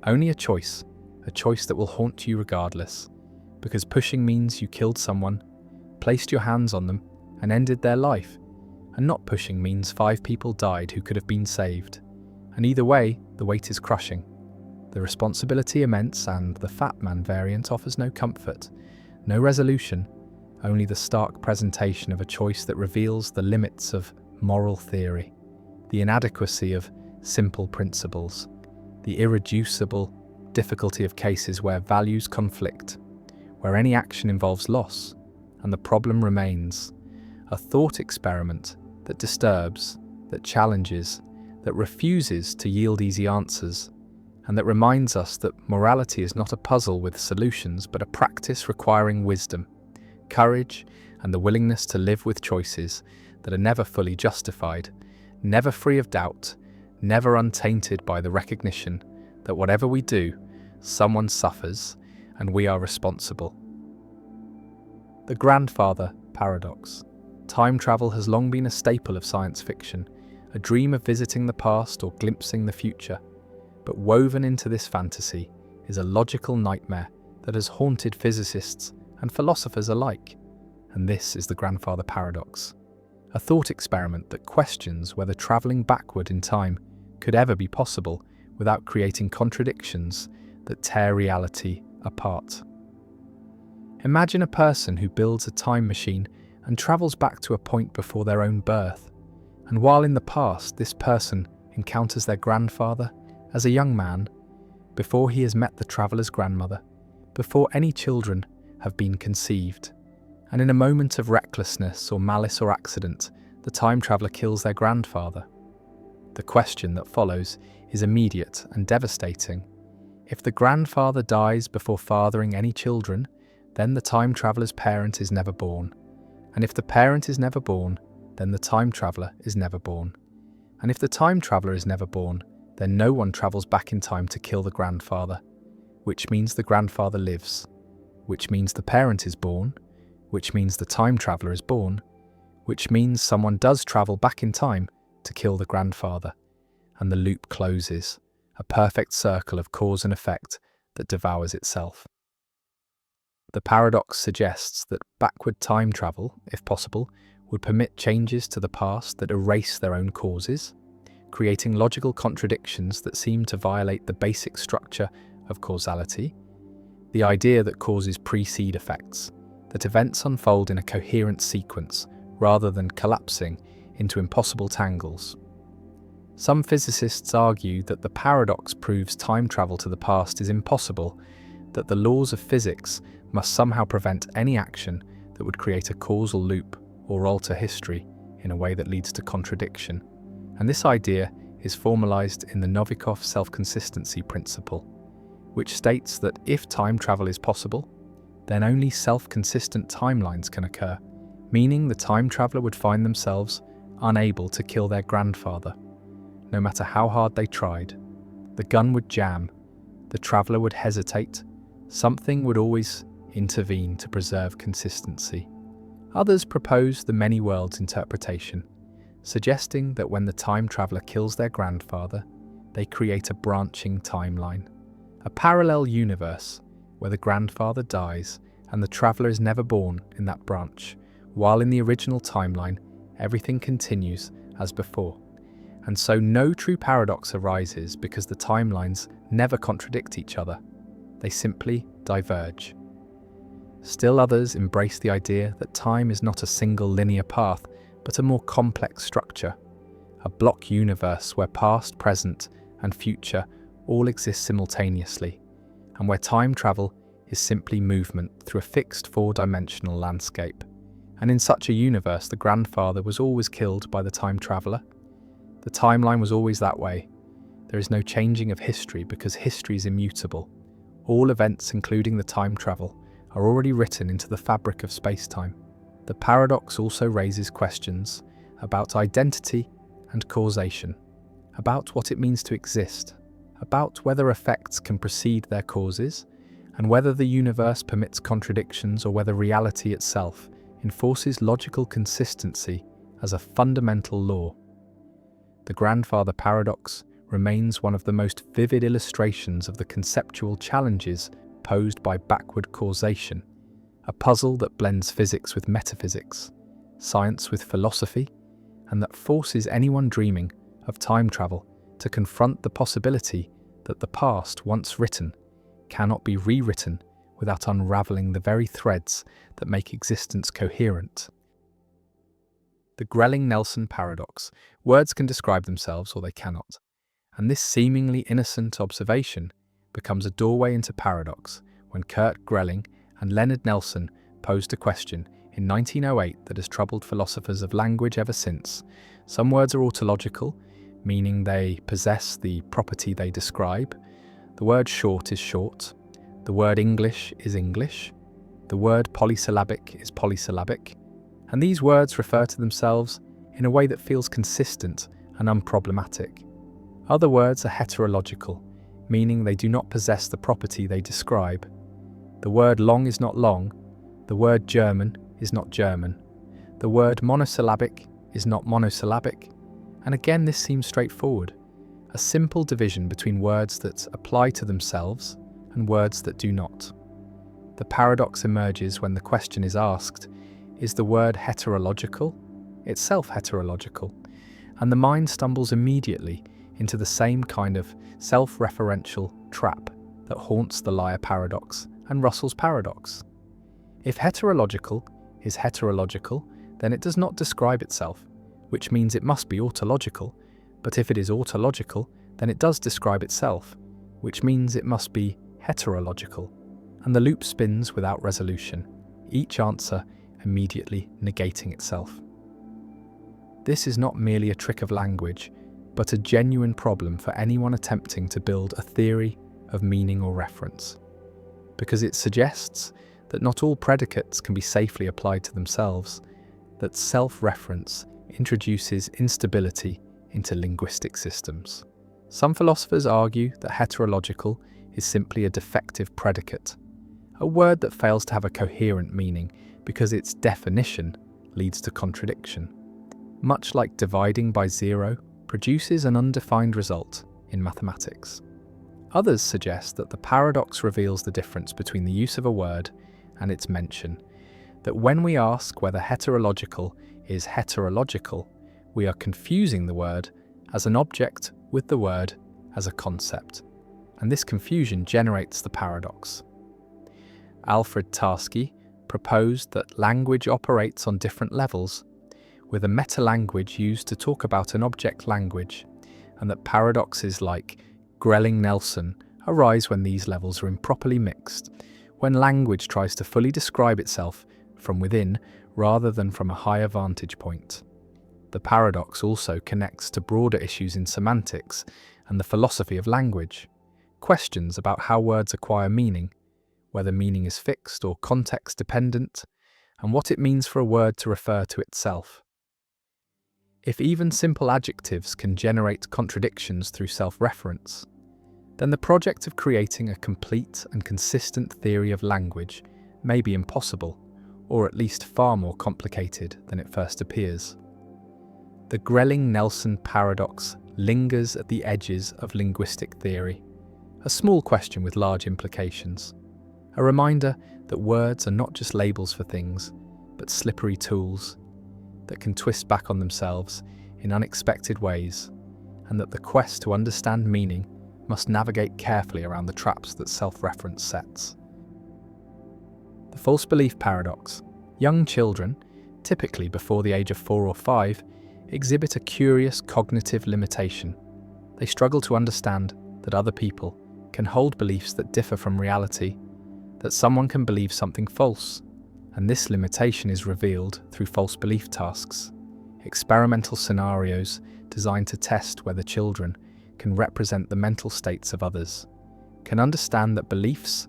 Only a choice that will haunt you regardless. Because pushing means you killed someone, placed your hands on them, and ended their life. And not pushing means 5 people died who could have been saved. And either way, the weight is crushing. The responsibility immense, and the Fat Man variant offers no comfort, no resolution, only the stark presentation of a choice that reveals the limits of moral theory, the inadequacy of simple principles, the irreducible difficulty of cases where values conflict, where any action involves loss, and the problem remains, a thought experiment that disturbs, that challenges, that refuses to yield easy answers, and that reminds us that morality is not a puzzle with solutions, but a practice requiring wisdom, courage, and the willingness to live with choices that are never fully justified, never free of doubt, never untainted by the recognition that whatever we do, someone suffers, and we are responsible. The grandfather paradox. Time travel has long been a staple of science fiction, a dream of visiting the past or glimpsing the future. But woven into this fantasy is a logical nightmare that has haunted physicists and philosophers alike. And this is the grandfather paradox, a thought experiment that questions whether travelling backward in time could ever be possible without creating contradictions that tear reality apart. Imagine a person who builds a time machine and travels back to a point before their own birth, and while in the past this person encounters their grandfather as a young man, before he has met the traveller's grandmother, before any children have been conceived, and in a moment of recklessness or malice or accident, the time traveller kills their grandfather. The question that follows is immediate and devastating. If the grandfather dies before fathering any children, then the time traveller's parent is never born. And if the parent is never born, then the time traveller is never born. And if the time traveller is never born, then no one travels back in time to kill the grandfather, which means the grandfather lives, which means the parent is born, which means the time traveller is born, which means someone does travel back in time to kill the grandfather, and the loop closes, a perfect circle of cause and effect that devours itself. The paradox suggests that backward time travel, if possible, would permit changes to the past that erase their own causes, creating logical contradictions that seem to violate the basic structure of causality, the idea that causes precede effects, that events unfold in a coherent sequence rather than collapsing into impossible tangles. Some physicists argue that the paradox proves time travel to the past is impossible, that the laws of physics must somehow prevent any action that would create a causal loop or alter history in a way that leads to contradiction. And this idea is formalized in the Novikov self-consistency principle, which states that if time travel is possible, then only self-consistent timelines can occur, meaning the time traveler would find themselves unable to kill their grandfather. No matter how hard they tried, the gun would jam, the traveler would hesitate, something would always intervene to preserve consistency. Others propose the many worlds interpretation, suggesting that when the time traveler kills their grandfather, they create a branching timeline, a parallel universe where the grandfather dies and the traveler is never born in that branch, while in the original timeline, everything continues as before. And so no true paradox arises because the timelines never contradict each other. They simply diverge. Still others embrace the idea that time is not a single linear path, but a more complex structure, a block universe where past, present, and future all exist simultaneously, and where time travel is simply movement through a fixed four-dimensional landscape. And in such a universe, the grandfather was always killed by the time traveler. The timeline was always that way. There is no changing of history because history is immutable. All events, including the time travel, are already written into the fabric of space-time. The paradox also raises questions about identity and causation, about what it means to exist, about whether effects can precede their causes, and whether the universe permits contradictions or whether reality itself enforces logical consistency as a fundamental law. The grandfather paradox remains one of the most vivid illustrations of the conceptual challenges posed by backward causation, a puzzle that blends physics with metaphysics, science with philosophy, and that forces anyone dreaming of time travel to confront the possibility that the past, once written, cannot be rewritten without unravelling the very threads that make existence coherent. The Grelling-Nelson paradox. Words can describe themselves or they cannot, and this seemingly innocent observation becomes a doorway into paradox when Kurt Grelling and Leonard Nelson posed a question in 1908 that has troubled philosophers of language ever since. Some words are autological, meaning they possess the property they describe. The word short is short. The word English is English. The word polysyllabic is polysyllabic. And these words refer to themselves in a way that feels consistent and unproblematic. Other words are heterological, meaning they do not possess the property they describe. The word long is not long. The word German is not German. The word monosyllabic is not monosyllabic. And again, this seems straightforward. A simple division between words that apply to themselves and words that do not. The paradox emerges when the question is asked, is the word heterological? Itself heterological. And the mind stumbles immediately into the same kind of self-referential trap that haunts the liar paradox and Russell's paradox. If heterological is heterological, then it does not describe itself, which means it must be autological. But if it is autological, then it does describe itself, which means it must be heterological. And the loop spins without resolution, each answer immediately negating itself. This is not merely a trick of language, but a genuine problem for anyone attempting to build a theory of meaning or reference, because it suggests that not all predicates can be safely applied to themselves, that self-reference introduces instability into linguistic systems. Some philosophers argue that heterological is simply a defective predicate, a word that fails to have a coherent meaning because its definition leads to contradiction. Much like dividing by zero produces an undefined result in mathematics. Others suggest that the paradox reveals the difference between the use of a word and its mention, that when we ask whether heterological is heterological, we are confusing the word as an object with the word as a concept, and this confusion generates the paradox. Alfred Tarski proposed that language operates on different levels, with a meta-language used to talk about an object language, and that paradoxes like Grelling-Nelson arise when these levels are improperly mixed, when language tries to fully describe itself from within rather than from a higher vantage point. The paradox also connects to broader issues in semantics and the philosophy of language, questions about how words acquire meaning, whether meaning is fixed or context-dependent, and what it means for a word to refer to itself. If even simple adjectives can generate contradictions through self-reference, then the project of creating a complete and consistent theory of language may be impossible, or at least far more complicated than it first appears. The Grelling-Nelson paradox lingers at the edges of linguistic theory, a small question with large implications, a reminder that words are not just labels for things, but slippery tools that can twist back on themselves in unexpected ways, and that the quest to understand meaning must navigate carefully around the traps that self-reference sets. The false belief paradox. Young children, typically before the age of 4 or 5, exhibit a curious cognitive limitation. They struggle to understand that other people can hold beliefs that differ from reality, that someone can believe something false, and this limitation is revealed through false belief tasks, experimental scenarios designed to test whether children can represent the mental states of others, can understand that beliefs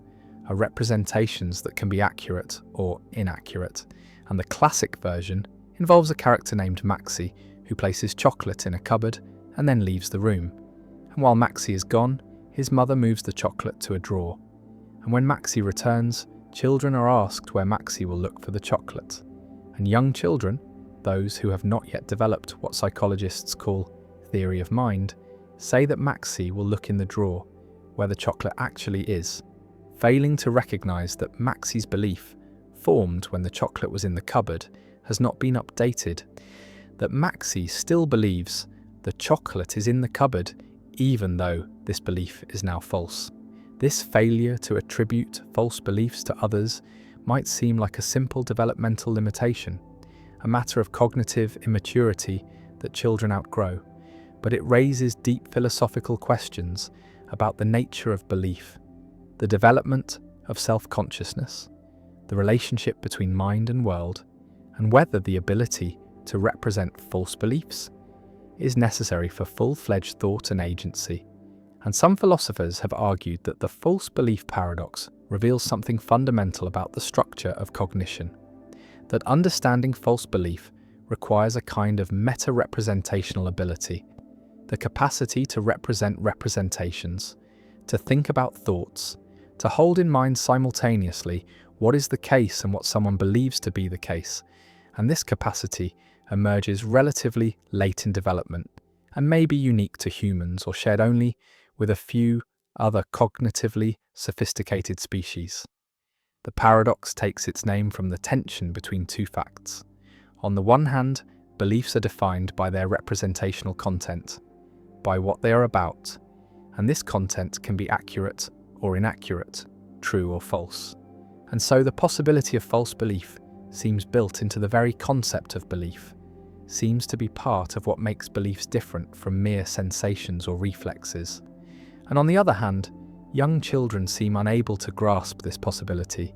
are representations that can be accurate or inaccurate, and the classic version involves a character named Maxie who places chocolate in a cupboard and then leaves the room. And while Maxie is gone, his mother moves the chocolate to a drawer. And when Maxie returns, children are asked where Maxie will look for the chocolate. And young children, those who have not yet developed what psychologists call theory of mind, say that Maxie will look in the drawer where the chocolate actually is, failing to recognise that Maxie's belief, formed when the chocolate was in the cupboard, has not been updated, that Maxie still believes the chocolate is in the cupboard even though this belief is now false. This failure to attribute false beliefs to others might seem like a simple developmental limitation, a matter of cognitive immaturity that children outgrow, but it raises deep philosophical questions about the nature of belief, the development of self-consciousness, the relationship between mind and world, and whether the ability to represent false beliefs is necessary for full-fledged thought and agency. And some philosophers have argued that the false belief paradox reveals something fundamental about the structure of cognition, that understanding false belief requires a kind of meta-representational ability, the capacity to represent representations, to think about thoughts, to hold in mind simultaneously what is the case and what someone believes to be the case. And this capacity emerges relatively late in development and may be unique to humans or shared only with a few other cognitively sophisticated species. The paradox takes its name from the tension between two facts. On the one hand, beliefs are defined by their representational content, by what they are about, and this content can be accurate or inaccurate, true or false. And so the possibility of false belief seems built into the very concept of belief, seems to be part of what makes beliefs different from mere sensations or reflexes. And on the other hand, young children seem unable to grasp this possibility,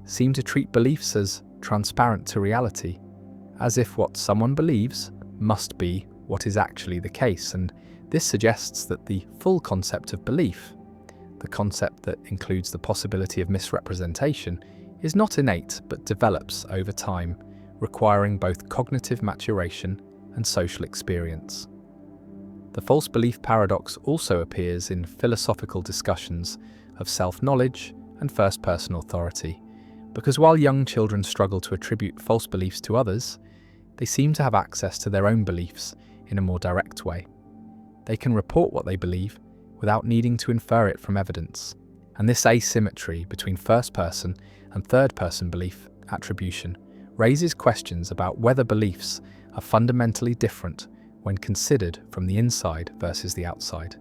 seem to treat beliefs as transparent to reality, as if what someone believes must be what is actually the case. And this suggests that the full concept of belief, the concept that includes the possibility of misrepresentation, is not innate but develops over time, requiring both cognitive maturation and social experience. The false belief paradox also appears in philosophical discussions of self-knowledge and first-person authority, because while young children struggle to attribute false beliefs to others, they seem to have access to their own beliefs in a more direct way. They can report what they believe without needing to infer it from evidence, and this asymmetry between first-person and third-person belief attribution raises questions about whether beliefs are fundamentally different when considered from the inside versus the outside.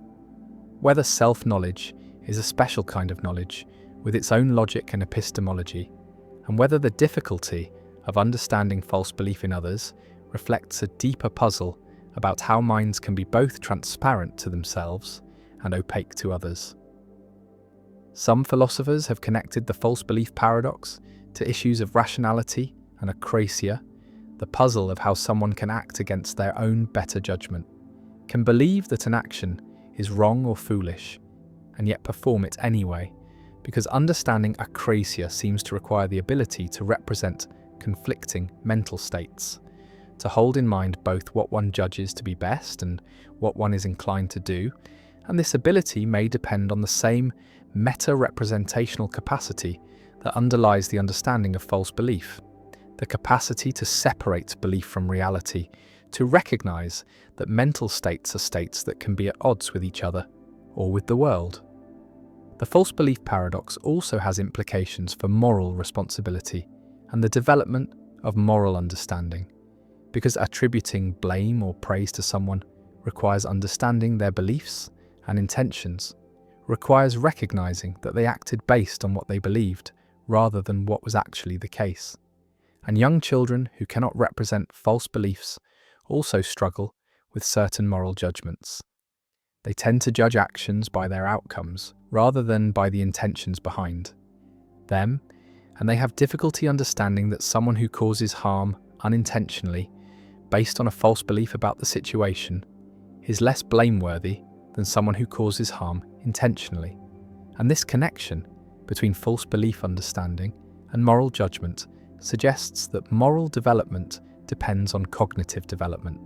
Whether self-knowledge is a special kind of knowledge with its own logic and epistemology, and whether the difficulty of understanding false belief in others reflects a deeper puzzle about how minds can be both transparent to themselves and opaque to others. Some philosophers have connected the false belief paradox to issues of rationality and akrasia, the puzzle of how someone can act against their own better judgment, can believe that an action is wrong or foolish, and yet perform it anyway, because understanding akrasia seems to require the ability to represent conflicting mental states, to hold in mind both what one judges to be best and what one is inclined to do, and this ability may depend on the same meta-representational capacity that underlies the understanding of false belief, the capacity to separate belief from reality, to recognize that mental states are states that can be at odds with each other or with the world. The false belief paradox also has implications for moral responsibility and the development of moral understanding, because attributing blame or praise to someone requires understanding their beliefs and intentions, requires recognizing that they acted based on what they believed rather than what was actually the case. And young children who cannot represent false beliefs also struggle with certain moral judgments. They tend to judge actions by their outcomes rather than by the intentions behind them, and they have difficulty understanding that someone who causes harm unintentionally, based on a false belief about the situation, is less blameworthy than someone who causes harm intentionally. And this connection between false belief understanding and moral judgment suggests that moral development depends on cognitive development,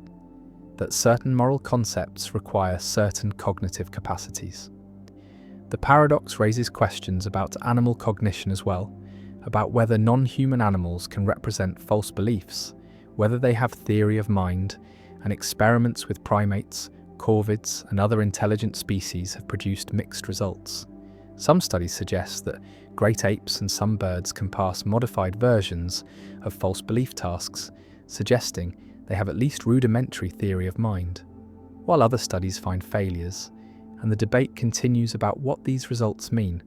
that certain moral concepts require certain cognitive capacities. The paradox raises questions about animal cognition as well, about whether non-human animals can represent false beliefs, whether they have theory of mind, and experiments with primates, corvids, and other intelligent species have produced mixed results. Some studies suggest that great apes and some birds can pass modified versions of false belief tasks, suggesting they have at least rudimentary theory of mind, while other studies find failures, and the debate continues about what these results mean,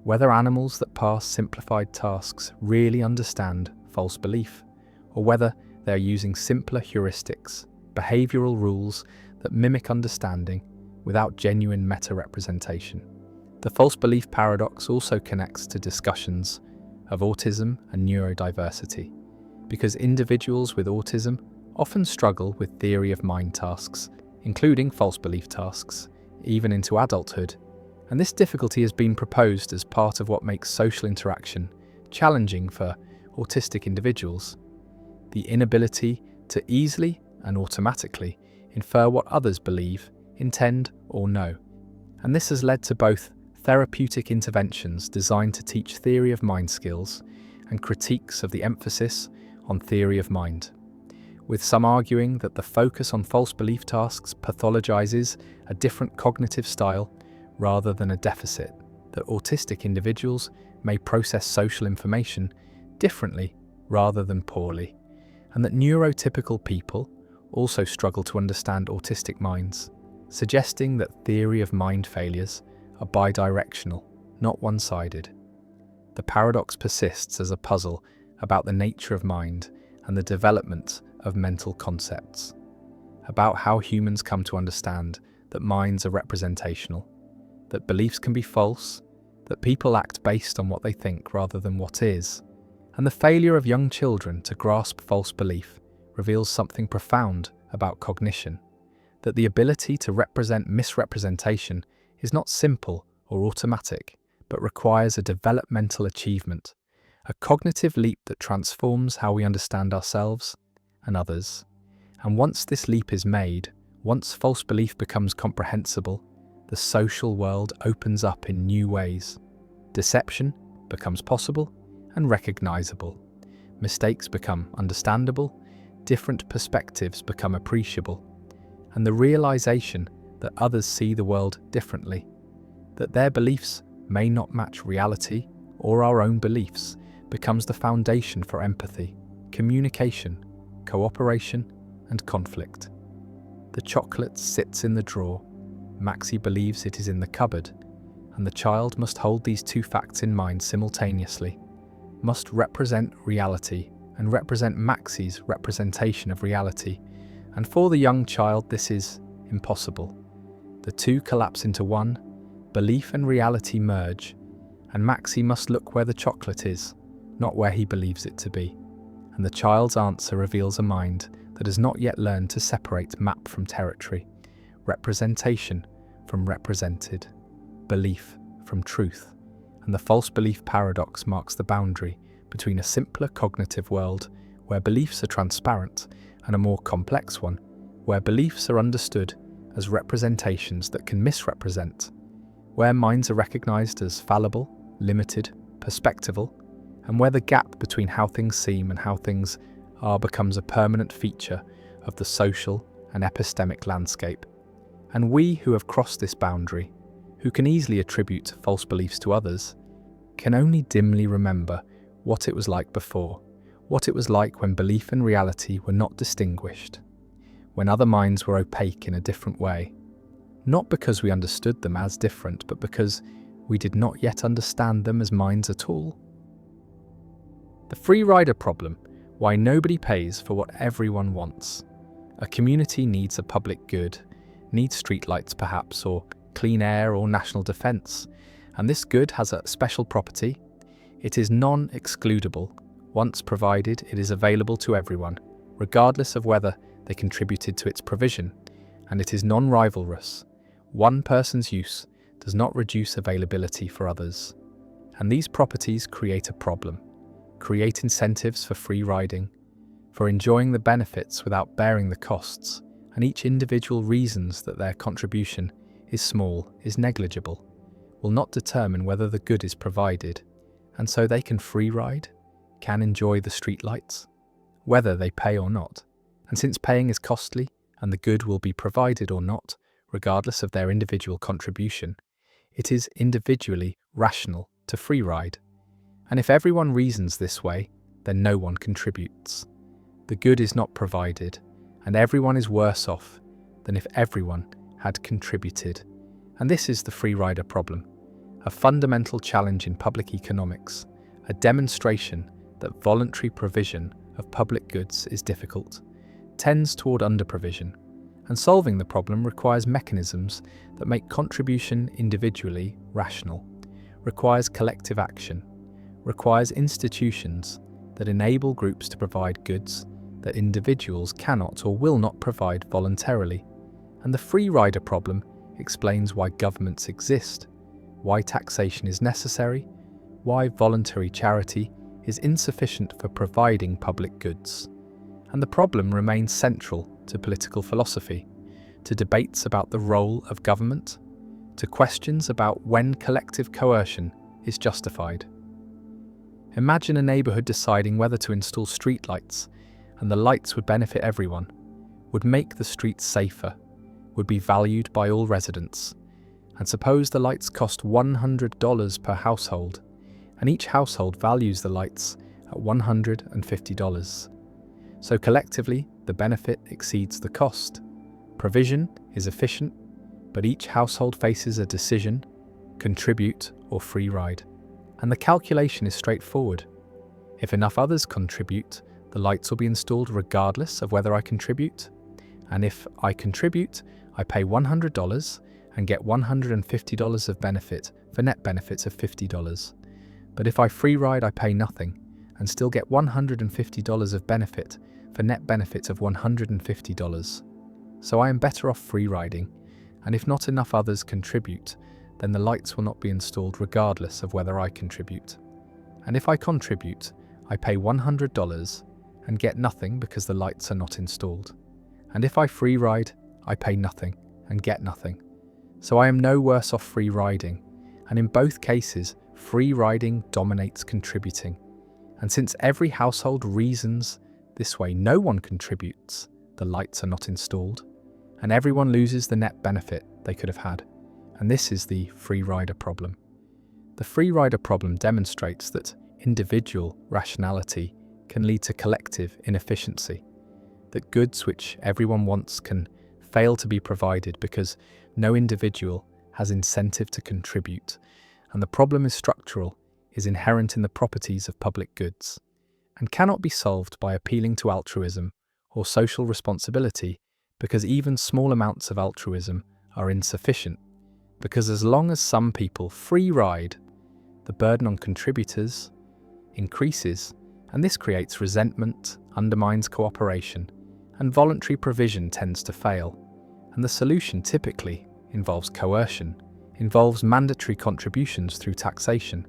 whether animals that pass simplified tasks really understand false belief, or whether they are using simpler heuristics, behavioural rules that mimic understanding without genuine meta-representation. The false belief paradox also connects to discussions of autism and neurodiversity, because individuals with autism often struggle with theory of mind tasks, including false belief tasks, even into adulthood, and this difficulty has been proposed as part of what makes social interaction challenging for autistic individuals: the inability to easily and automatically infer what others believe, intend, or know. And this has led to both therapeutic interventions designed to teach theory of mind skills and critiques of the emphasis on theory of mind, with some arguing that the focus on false belief tasks pathologizes a different cognitive style rather than a deficit, that autistic individuals may process social information differently rather than poorly, and that neurotypical people also struggle to understand autistic minds, suggesting that theory of mind failures are bidirectional, not one-sided. The paradox persists as a puzzle about the nature of mind and the development of mental concepts, about how humans come to understand that minds are representational, that beliefs can be false, that people act based on what they think rather than what is, and the failure of young children to grasp false belief reveals something profound about cognition, that the ability to represent misrepresentation is not simple or automatic, but requires a developmental achievement, a cognitive leap that transforms how we understand ourselves and others. And once this leap is made, once false belief becomes comprehensible, the social world opens up in new ways. Deception becomes possible and recognizable. Mistakes become understandable, different perspectives become appreciable, and the realization that others see the world differently, that their beliefs may not match reality or our own beliefs, becomes the foundation for empathy, communication, cooperation, and conflict. The chocolate sits in the drawer, Maxie believes it is in the cupboard, and the child must hold these two facts in mind simultaneously, must represent reality and represent Maxie's representation of reality, and for the young child this is impossible. The two collapse into one, belief and reality merge, and Maxie must look where the chocolate is, not where he believes it to be. And the child's answer reveals a mind that has not yet learned to separate map from territory, representation from represented, belief from truth. And the false belief paradox marks the boundary between a simpler cognitive world where beliefs are transparent and a more complex one where beliefs are understood as representations that can misrepresent, where minds are recognized as fallible, limited, perspectival, and where the gap between how things seem and how things are becomes a permanent feature of the social and epistemic landscape. And we who have crossed this boundary, who can easily attribute false beliefs to others, can only dimly remember what it was like before, what it was like when belief and reality were not distinguished, when other minds were opaque in a different way, not because we understood them as different, but because we did not yet understand them as minds at all. The free rider problem: why nobody pays for what everyone wants. A community needs a public good, needs streetlights perhaps, or clean air or national defence, and this good has a special property. It is non-excludable. Once provided, it is available to everyone, regardless of whether they contributed to its provision, and it is non-rivalrous. One person's use does not reduce availability for others. And these properties create a problem, create incentives for free riding, for enjoying the benefits without bearing the costs, and each individual reasons that their contribution is small, is negligible, will not determine whether the good is provided, and so they can free ride, can enjoy the streetlights, whether they pay or not. And since paying is costly, and the good will be provided or not, regardless of their individual contribution, it is individually rational to free ride. And if everyone reasons this way, then no one contributes. The good is not provided, and everyone is worse off than if everyone had contributed. And this is the free rider problem, a fundamental challenge in public economics, a demonstration that voluntary provision of public goods is difficult, tends toward under-provision, and solving the problem requires mechanisms that make contribution individually rational, requires collective action, requires institutions that enable groups to provide goods that individuals cannot or will not provide voluntarily. And the free rider problem explains why governments exist, why taxation is necessary, why voluntary charity is insufficient for providing public goods. And the problem remains central to political philosophy, to debates about the role of government, to questions about when collective coercion is justified. Imagine a neighbourhood deciding whether to install streetlights, and the lights would benefit everyone, would make the streets safer, would be valued by all residents. And suppose the lights cost $100 per household, and each household values the lights at $150. So collectively, the benefit exceeds the cost. Provision is efficient, but each household faces a decision, contribute or free ride. And the calculation is straightforward. If enough others contribute, the lights will be installed regardless of whether I contribute. And if I contribute, I pay $100 and get $150 of benefit for net benefits of $50. But if I free ride, I pay nothing and still get $150 of benefit for net benefits of $150. So I am better off free riding, and if not enough others contribute, then the lights will not be installed regardless of whether I contribute. And if I contribute, I pay $100 and get nothing because the lights are not installed. And if I free ride, I pay nothing and get nothing. So I am no worse off free riding, and in both cases, free riding dominates contributing. And since every household reasons this way, no one contributes, the lights are not installed, and everyone loses the net benefit they could have had. And this is the free rider problem. The free rider problem demonstrates that individual rationality can lead to collective inefficiency, that goods which everyone wants can fail to be provided because no individual has incentive to contribute, and the problem is structural, is inherent in the properties of public goods, and cannot be solved by appealing to altruism or social responsibility, because even small amounts of altruism are insufficient, because as long as some people free ride, the burden on contributors increases, and this creates resentment, undermines cooperation, and voluntary provision tends to fail. And the solution typically involves coercion, involves mandatory contributions through taxation,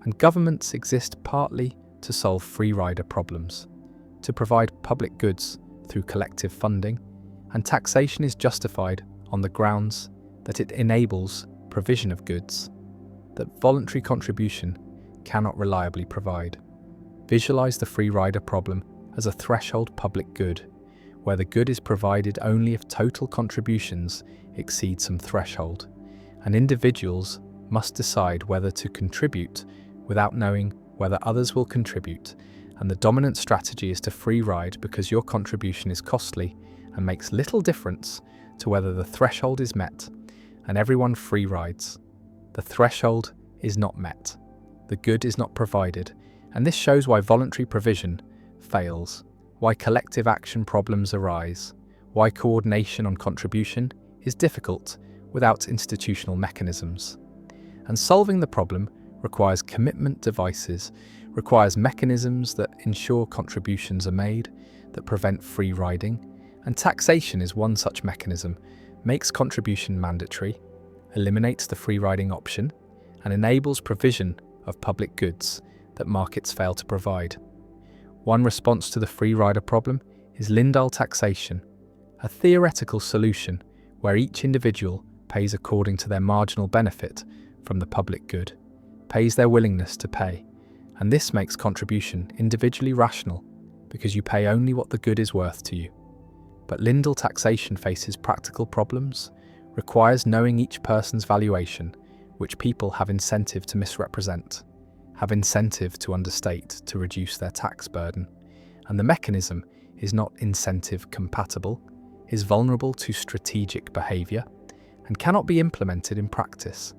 and governments exist partly to solve free rider problems, to provide public goods through collective funding, and taxation is justified on the grounds that it enables provision of goods that voluntary contribution cannot reliably provide. Visualize the free rider problem as a threshold public good, where the good is provided only if total contributions exceed some threshold, and individuals must decide whether to contribute without knowing whether others will contribute, and the dominant strategy is to free ride because your contribution is costly and makes little difference to whether the threshold is met, and everyone free rides. The threshold is not met. The good is not provided, and this shows why voluntary provision fails, why collective action problems arise, why coordination on contribution is difficult without institutional mechanisms. And solving the problem requires commitment devices, requires mechanisms that ensure contributions are made, that prevent free riding, and taxation is one such mechanism, makes contribution mandatory, eliminates the free riding option, and enables provision of public goods that markets fail to provide. One response to the free rider problem is Lindahl taxation, a theoretical solution where each individual pays according to their marginal benefit from the public good, pays their willingness to pay, and this makes contribution individually rational because you pay only what the good is worth to you. But Lindahl taxation faces practical problems, requires knowing each person's valuation, which people have incentive to misrepresent, have incentive to understate to reduce their tax burden, and the mechanism is not incentive compatible, is vulnerable to strategic behaviour, and cannot be implemented in practice.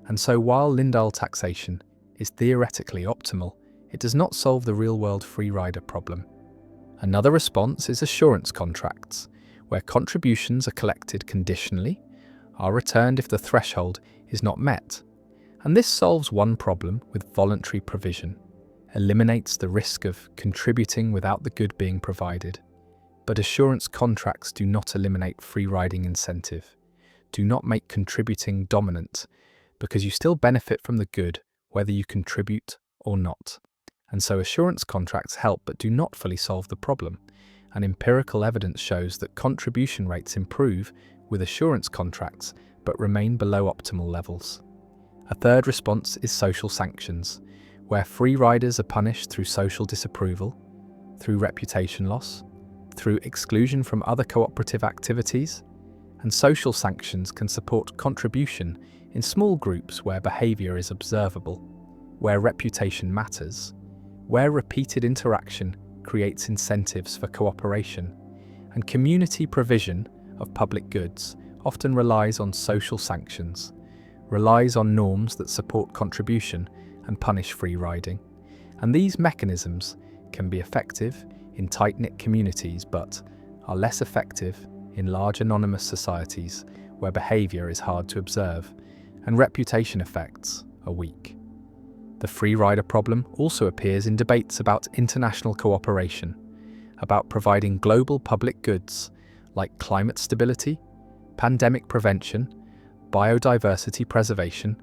And so while Lindahl taxation is theoretically optimal, it does not solve the real-world free rider problem. Another response is assurance contracts, where contributions are collected conditionally, are returned if the threshold is not met. And this solves one problem with voluntary provision, eliminates the risk of contributing without the good being provided. But assurance contracts do not eliminate free riding incentive, do not make contributing dominant, because you still benefit from the good whether you contribute or not. And so assurance contracts help but do not fully solve the problem, and empirical evidence shows that contribution rates improve with assurance contracts but remain below optimal levels. A third response is social sanctions, where free riders are punished through social disapproval, through reputation loss, through exclusion from other cooperative activities, and social sanctions can support contribution in small groups where behaviour is observable, where reputation matters, where repeated interaction creates incentives for cooperation, and community provision of public goods often relies on social sanctions, relies on norms that support contribution and punish free riding. And these mechanisms can be effective in tight-knit communities but are less effective in large anonymous societies where behaviour is hard to observe and reputation effects are weak. The free rider problem also appears in debates about international cooperation, about providing global public goods like climate stability, pandemic prevention, biodiversity preservation,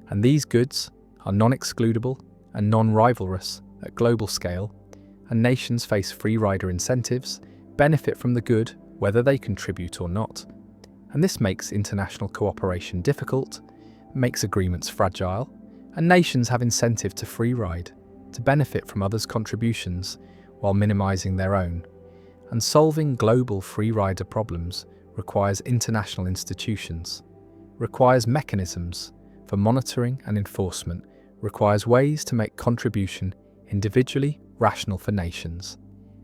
and these goods are non-excludable and non-rivalrous at global scale, and nations face free rider incentives, benefit from the good whether they contribute or not. And this makes international cooperation difficult, makes agreements fragile, and nations have incentive to free ride, to benefit from others' contributions while minimizing their own. And solving global free rider problems requires international institutions, requires mechanisms for monitoring and enforcement, requires ways to make contribution individually rational for nations.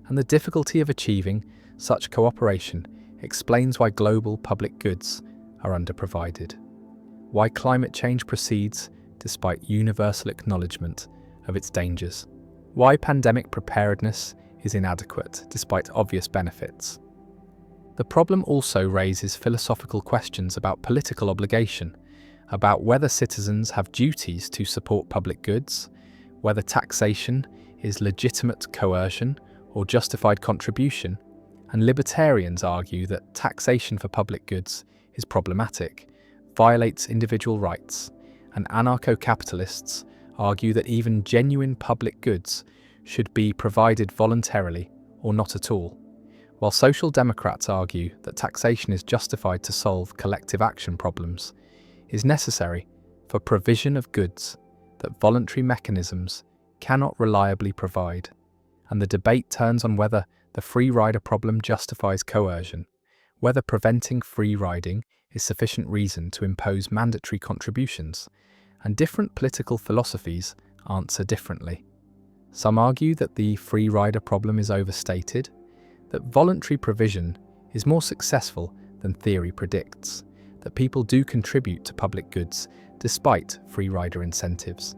And the difficulty of achieving such cooperation explains why global public goods are underprovided, why climate change proceeds despite universal acknowledgement of its dangers, why pandemic preparedness is inadequate despite obvious benefits. The problem also raises philosophical questions about political obligation, about whether citizens have duties to support public goods, whether taxation is legitimate coercion or justified contribution, and libertarians argue that taxation for public goods is problematic, violates individual rights, and anarcho-capitalists argue that even genuine public goods should be provided voluntarily or not at all, while social democrats argue that taxation is justified to solve collective action problems, is necessary for provision of goods that voluntary mechanisms cannot reliably provide, and the debate turns on whether the free rider problem justifies coercion, whether preventing free riding is sufficient reason to impose mandatory contributions, and different political philosophies answer differently. Some argue that the free rider problem is overstated, that voluntary provision is more successful than theory predicts, that people do contribute to public goods despite free rider incentives.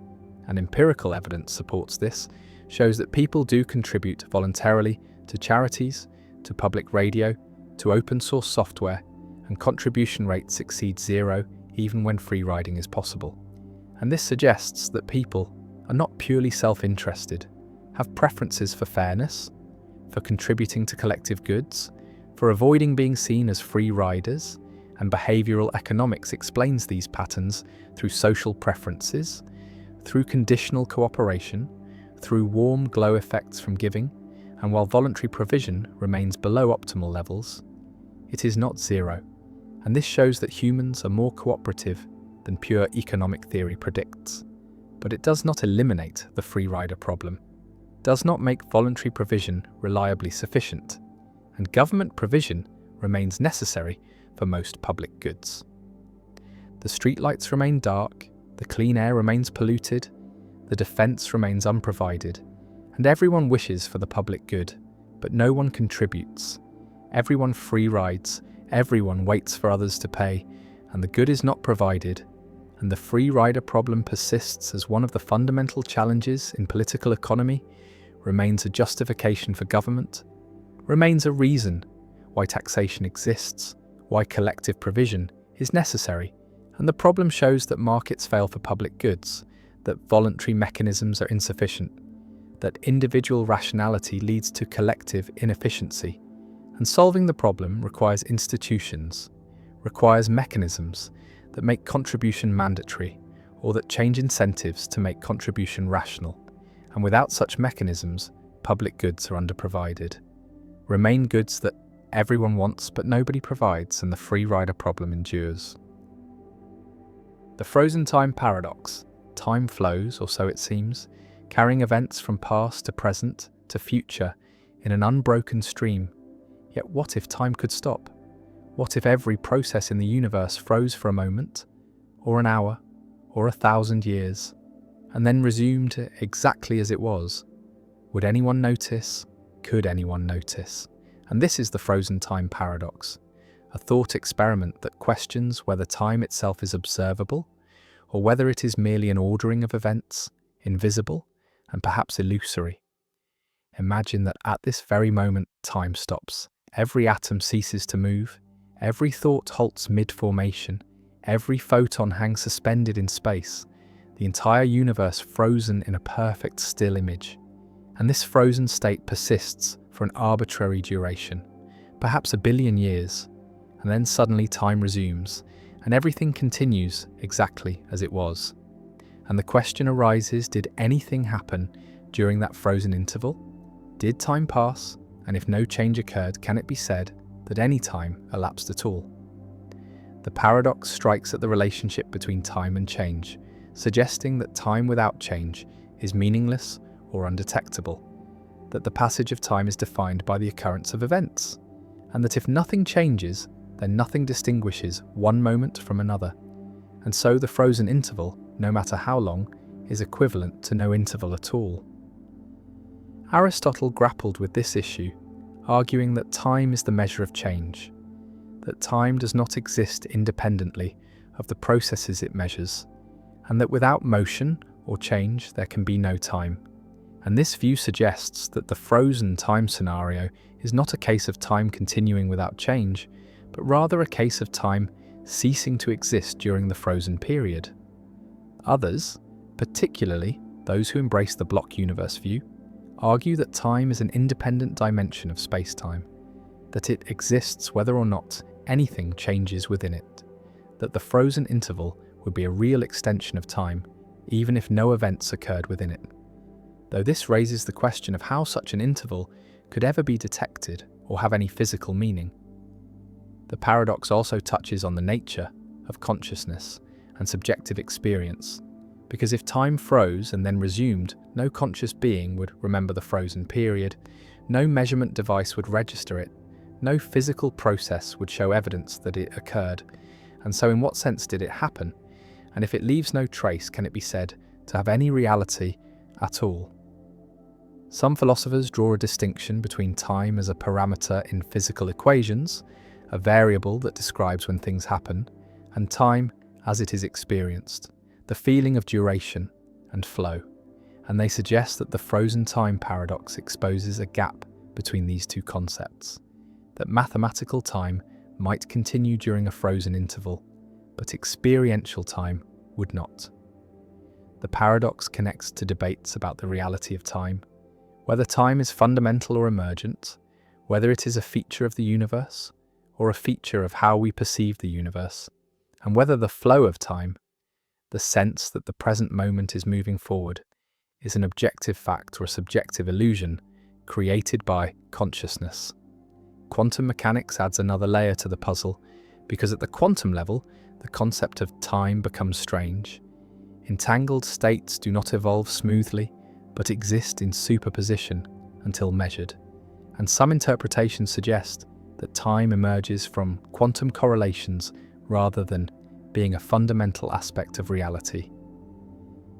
And empirical evidence supports this, shows that people do contribute voluntarily to charities, to public radio, to open source software, and contribution rates exceed zero even when free riding is possible. And this suggests that people are not purely self-interested, have preferences for fairness, for contributing to collective goods, for avoiding being seen as free riders, and behavioral economics explains these patterns through social preferences, through conditional cooperation, through warm glow effects from giving, and while voluntary provision remains below optimal levels, it is not zero, and this shows that humans are more cooperative than pure economic theory predicts. But it does not eliminate the free rider problem, does not make voluntary provision reliably sufficient, and government provision remains necessary for most public goods. The streetlights remain dark, the clean air remains polluted, the defence remains unprovided, and everyone wishes for the public good, but no one contributes. Everyone free rides, everyone waits for others to pay, and the good is not provided, and the free rider problem persists as one of the fundamental challenges in political economy, remains a justification for government, remains a reason why taxation exists, why collective provision is necessary, and the problem shows that markets fail for public goods, that voluntary mechanisms are insufficient, that individual rationality leads to collective inefficiency, and solving the problem requires institutions, requires mechanisms that make contribution mandatory or that change incentives to make contribution rational, and without such mechanisms, public goods are underprovided. Remain goods that everyone wants but nobody provides, and the free rider problem endures. The frozen time paradox. Time flows, or so it seems, carrying events from past to present to future in an unbroken stream. Yet what if time could stop? What if every process in the universe froze for a moment, or an hour, or 1,000 years, and then resumed exactly as it was? Would anyone notice? Could anyone notice? And this is the frozen time paradox, a thought experiment that questions whether time itself is observable, or whether it is merely an ordering of events, invisible and perhaps illusory. Imagine that at this very moment time stops. Every atom ceases to move, every thought halts mid-formation, every photon hangs suspended in space, the entire universe frozen in a perfect still image. And this frozen state persists for an arbitrary duration, perhaps 1 billion years, and then suddenly time resumes, and everything continues exactly as it was. And the question arises, did anything happen during that frozen interval? Did time pass? And if no change occurred, can it be said that any time elapsed at all? The paradox strikes at the relationship between time and change, suggesting that time without change is meaningless or undetectable, that the passage of time is defined by the occurrence of events, and that if nothing changes, then nothing distinguishes one moment from another, and so the frozen interval, no matter how long, is equivalent to no interval at all. Aristotle grappled with this issue, arguing that time is the measure of change, that time does not exist independently of the processes it measures, and that without motion or change there can be no time. And this view suggests that the frozen time scenario is not a case of time continuing without change, but rather a case of time ceasing to exist during the frozen period. Others, particularly those who embrace the block universe view, argue that time is an independent dimension of space-time, that it exists whether or not anything changes within it, that the frozen interval would be a real extension of time, even if no events occurred within it. Though this raises the question of how such an interval could ever be detected or have any physical meaning. The paradox also touches on the nature of consciousness and subjective experience, because if time froze and then resumed, no conscious being would remember the frozen period, no measurement device would register it, no physical process would show evidence that it occurred, and so in what sense did it happen? And if it leaves no trace, can it be said to have any reality at all? Some philosophers draw a distinction between time as a parameter in physical equations, a variable that describes when things happen, and time as it is experienced, the feeling of duration and flow, and they suggest that the frozen time paradox exposes a gap between these two concepts, that mathematical time might continue during a frozen interval, but experiential time would not. The paradox connects to debates about the reality of time, whether time is fundamental or emergent, whether it is a feature of the universe or a feature of how we perceive the universe, and whether the flow of time, the sense that the present moment is moving forward, is an objective fact or a subjective illusion created by consciousness. Quantum mechanics adds another layer to the puzzle, because at the quantum level, the concept of time becomes strange. Entangled states do not evolve smoothly, but exist in superposition until measured, and some interpretations suggest that time emerges from quantum correlations rather than being a fundamental aspect of reality.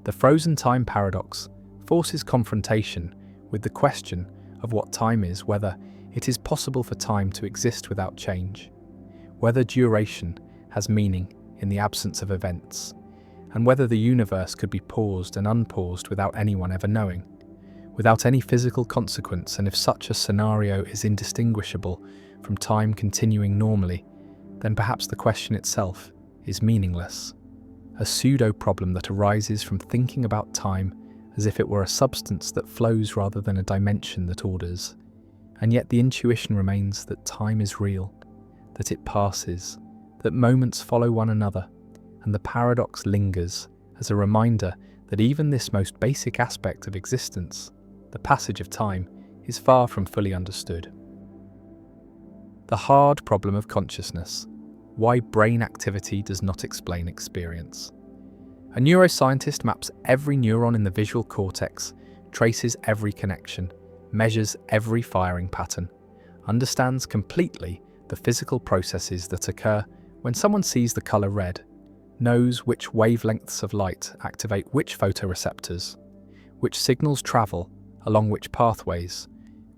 The frozen time paradox forces confrontation with the question of what time is, whether it is possible for time to exist without change, whether duration has meaning in the absence of events, and whether the universe could be paused and unpaused without anyone ever knowing, without any physical consequence, and if such a scenario is indistinguishable from time continuing normally, then perhaps the question itself is meaningless, a pseudo-problem that arises from thinking about time as if it were a substance that flows rather than a dimension that orders. And yet the intuition remains that time is real, that it passes, that moments follow one another, and the paradox lingers as a reminder that even this most basic aspect of existence, the passage of time, is far from fully understood. The hard problem of consciousness: why brain activity does not explain experience. A neuroscientist maps every neuron in the visual cortex, traces every connection, measures every firing pattern, understands completely the physical processes that occur when someone sees the color red, knows which wavelengths of light activate which photoreceptors, which signals travel along which pathways,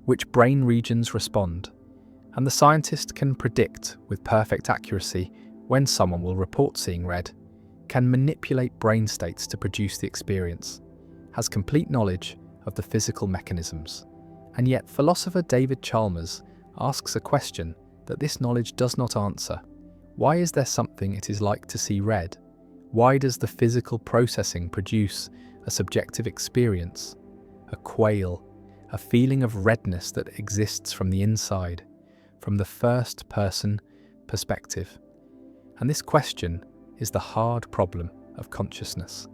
which brain regions respond, and the scientist can predict with perfect accuracy when someone will report seeing red, can manipulate brain states to produce the experience, has complete knowledge of the physical mechanisms. And yet philosopher David Chalmers asks a question that this knowledge does not answer. Why is there something it is like to see red? Why does the physical processing produce a subjective experience, a quale, a feeling of redness that exists from the inside, from the first-person perspective? And this question is the hard problem of consciousness,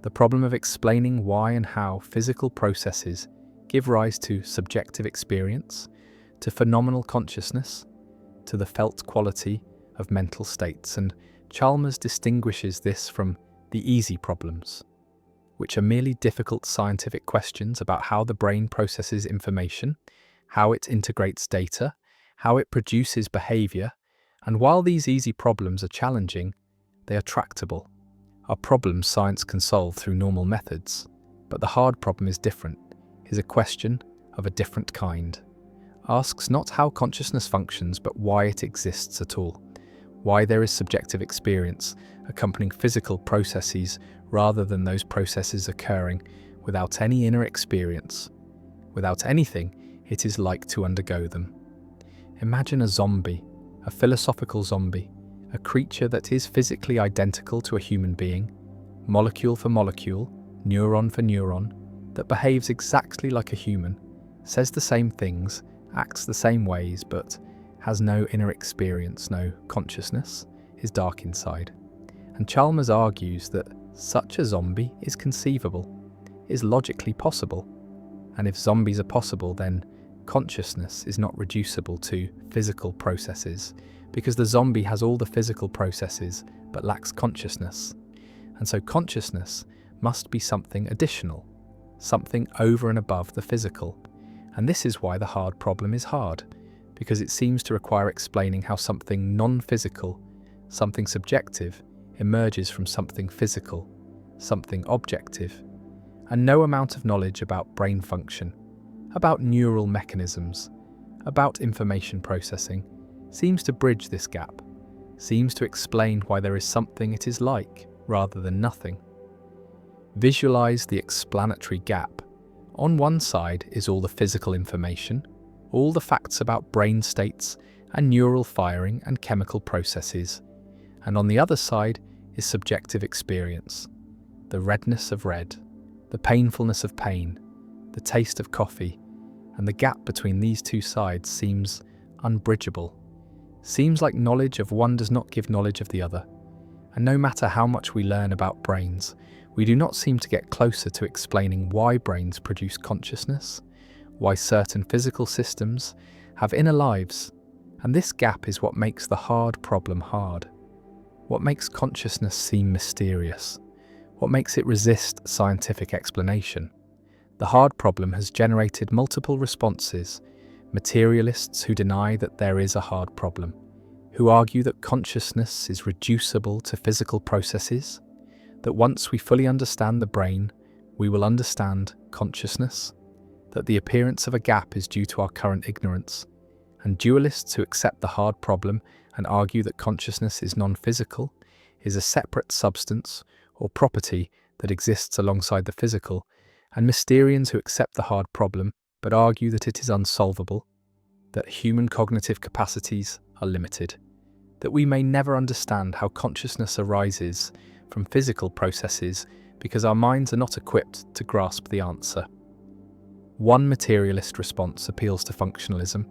the problem of explaining why and how physical processes give rise to subjective experience, to phenomenal consciousness, to the felt quality of mental states. And Chalmers distinguishes this from the easy problems, which are merely difficult scientific questions about how the brain processes information, how it integrates data, how it produces behavior. And while these easy problems are challenging, they are tractable, are problems science can solve through normal methods. But the hard problem is different, is a question of a different kind. Asks not how consciousness functions, but why it exists at all. Why there is subjective experience accompanying physical processes rather than those processes occurring without any inner experience, without anything it is like to undergo them. Imagine a zombie, a philosophical zombie, a creature that is physically identical to a human being, molecule for molecule, neuron for neuron, that behaves exactly like a human, says the same things, acts the same ways, but has no inner experience, no consciousness, is dark inside. And Chalmers argues that such a zombie is conceivable, is logically possible. And if zombies are possible, then consciousness is not reducible to physical processes, because the zombie has all the physical processes but lacks consciousness. And so consciousness must be something additional, something over and above the physical. And this is why the hard problem is hard, because it seems to require explaining how something non-physical, something subjective, emerges from something physical, something objective. And no amount of knowledge about brain function, about neural mechanisms, about information processing, seems to bridge this gap, seems to explain why there is something it is like rather than nothing. Visualize the explanatory gap. On one side is all the physical information, all the facts about brain states and neural firing and chemical processes, and on the other side is subjective experience, the redness of red, the painfulness of pain, the taste of coffee, and the gap between these two sides seems unbridgeable, seems like knowledge of one does not give knowledge of the other. And no matter how much we learn about brains, we do not seem to get closer to explaining why brains produce consciousness, why certain physical systems have inner lives. And this gap is what makes the hard problem hard, what makes consciousness seem mysterious, what makes it resist scientific explanation. The hard problem has generated multiple responses: materialists who deny that there is a hard problem, who argue that consciousness is reducible to physical processes, that once we fully understand the brain, we will understand consciousness, that the appearance of a gap is due to our current ignorance, and dualists who accept the hard problem and argue that consciousness is non-physical, is a separate substance or property that exists alongside the physical, and Mysterians who accept the hard problem but argue that it is unsolvable, that human cognitive capacities are limited, that we may never understand how consciousness arises from physical processes because our minds are not equipped to grasp the answer. One materialist response appeals to functionalism,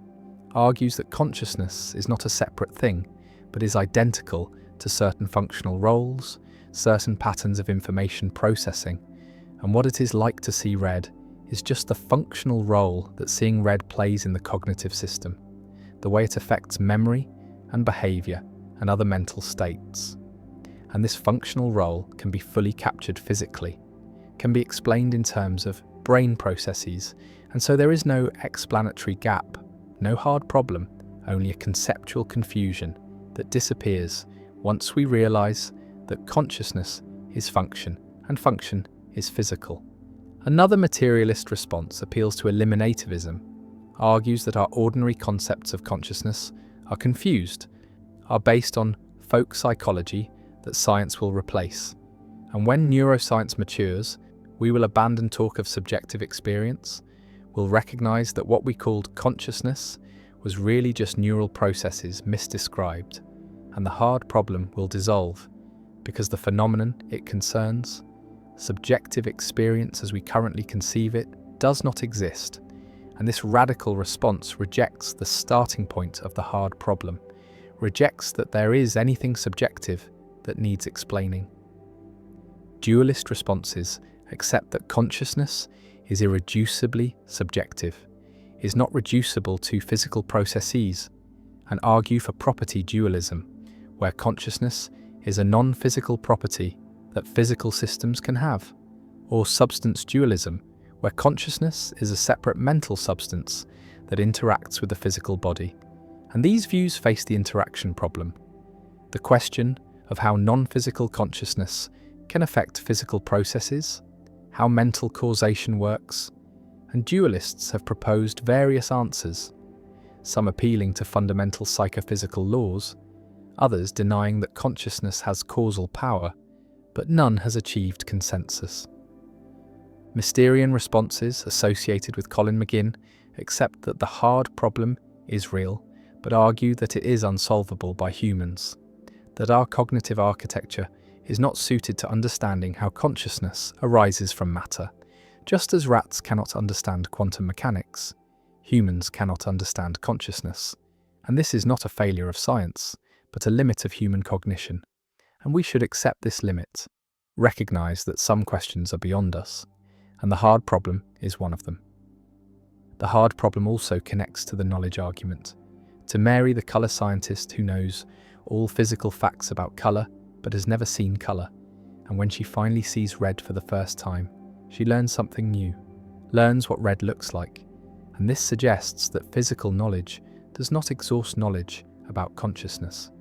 argues that consciousness is not a separate thing, but is identical to certain functional roles, certain patterns of information processing, and what it is like to see red is just the functional role that seeing red plays in the cognitive system, the way it affects memory and behaviour and other mental states. And this functional role can be fully captured physically, can be explained in terms of brain processes, and so there is no explanatory gap, no hard problem, only a conceptual confusion that disappears once we realise that consciousness is function and function is physical. Another materialist response appeals to eliminativism, argues that our ordinary concepts of consciousness are confused, are based on folk psychology that science will replace, and when neuroscience matures, we will abandon talk of subjective experience, will recognise that what we called consciousness was really just neural processes misdescribed, and the hard problem will dissolve, because the phenomenon it concerns, subjective experience as we currently conceive it, does not exist, and this radical response rejects the starting point of the hard problem, rejects that there is anything subjective that needs explaining. Dualist responses accept that consciousness is irreducibly subjective, is not reducible to physical processes, and argue for property dualism, where consciousness is a non-physical property that physical systems can have, or substance dualism, where consciousness is a separate mental substance that interacts with the physical body. And these views face the interaction problem, the question of how non-physical consciousness can affect physical processes, how mental causation works, and dualists have proposed various answers, some appealing to fundamental psychophysical laws, others denying that consciousness has causal power, but none has achieved consensus. Mysterian responses associated with Colin McGinn accept that the hard problem is real, but argue that it is unsolvable by humans, that our cognitive architecture is not suited to understanding how consciousness arises from matter. Just as rats cannot understand quantum mechanics, humans cannot understand consciousness. And this is not a failure of science, but a limit of human cognition. And we should accept this limit, recognise that some questions are beyond us, and the hard problem is one of them. The hard problem also connects to the knowledge argument. To Mary, the colour scientist who knows all physical facts about colour but has never seen colour, and when she finally sees red for the first time, she learns something new, learns what red looks like, and this suggests that physical knowledge does not exhaust knowledge about consciousness,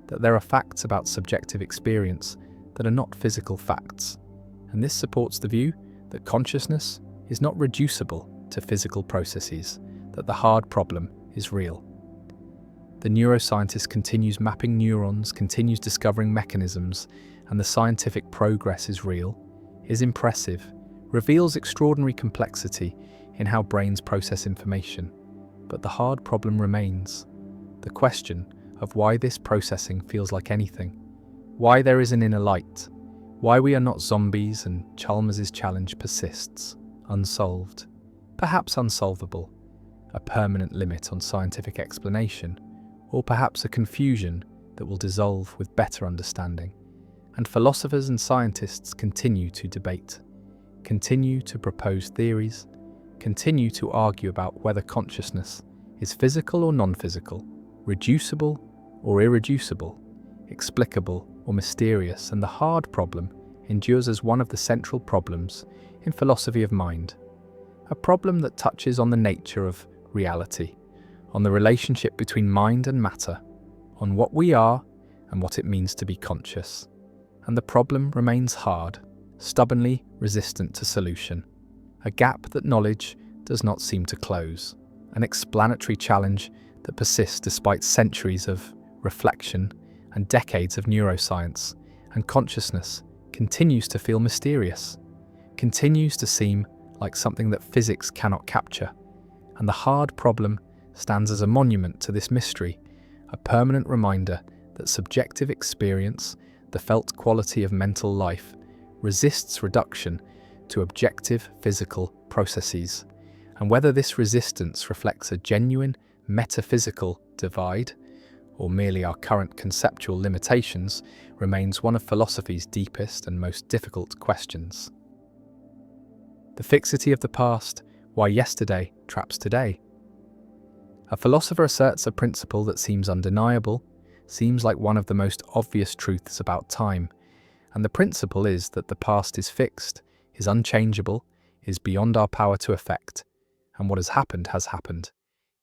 that there are facts about subjective experience that are not physical facts, and this supports the view that consciousness is not reducible to physical processes, that the hard problem is real. The neuroscientist continues mapping neurons, continues discovering mechanisms, and the scientific progress is real, is impressive, reveals extraordinary complexity in how brains process information. But the hard problem remains, the question of why this processing feels like anything, why there is an inner light, why we are not zombies, and Chalmers's challenge persists, unsolved, perhaps unsolvable, a permanent limit on scientific explanation, or perhaps a confusion that will dissolve with better understanding. And philosophers and scientists continue to debate, continue to propose theories, continue to argue about whether consciousness is physical or non-physical, reducible or irreducible, explicable or mysterious, and the hard problem endures as one of the central problems in philosophy of mind, a problem that touches on the nature of reality, on the relationship between mind and matter, on what we are and what it means to be conscious. And the problem remains hard, stubbornly resistant to solution, a gap that knowledge does not seem to close, an explanatory challenge that persists despite centuries of reflection and decades of neuroscience, and consciousness continues to feel mysterious, continues to seem like something that physics cannot capture. And the hard problem stands as a monument to this mystery, a permanent reminder that subjective experience, the felt quality of mental life, resists reduction to objective physical processes. And whether this resistance reflects a genuine metaphysical divide or merely our current conceptual limitations remains one of philosophy's deepest and most difficult questions. The fixity of the past, why yesterday traps today. A philosopher asserts a principle that seems undeniable, seems like one of the most obvious truths about time, and the principle is that the past is fixed, is unchangeable, is beyond our power to affect, and what has happened,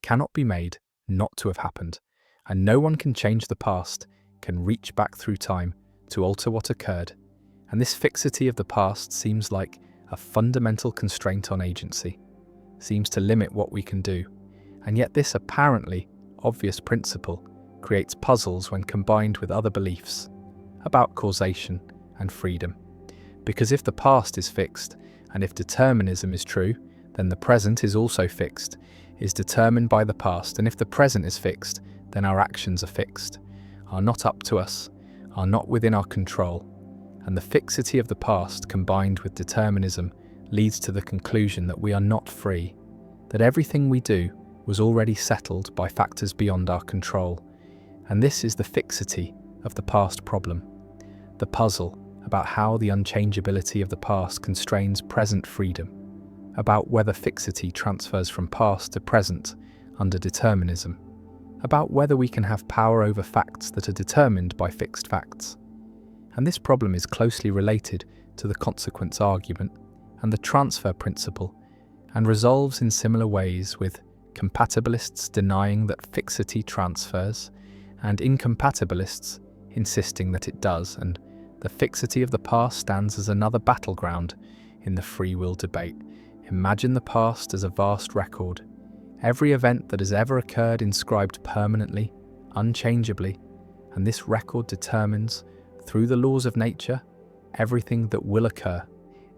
cannot be made not to have happened, and no one can change the past, can reach back through time to alter what occurred, and this fixity of the past seems like a fundamental constraint on agency, seems to limit what we can do, and yet this apparently obvious principle creates puzzles when combined with other beliefs about causation and freedom. Because if the past is fixed, and if determinism is true, then the present is also fixed, is determined by the past, and if the present is fixed, then our actions are fixed, are not up to us, are not within our control. And the fixity of the past combined with determinism leads to the conclusion that we are not free, that everything we do was already settled by factors beyond our control. And this is the fixity of the past problem, the puzzle about how the unchangeability of the past constrains present freedom, about whether fixity transfers from past to present under determinism, about whether we can have power over facts that are determined by fixed facts. And this problem is closely related to the consequence argument and the transfer principle, and resolves in similar ways, with compatibilists denying that fixity transfers and incompatibilists insisting that it does, and the fixity of the past stands as another battleground in the free will debate. Imagine the past as a vast record, every event that has ever occurred inscribed permanently, unchangeably, and this record determines, through the laws of nature, everything that will occur,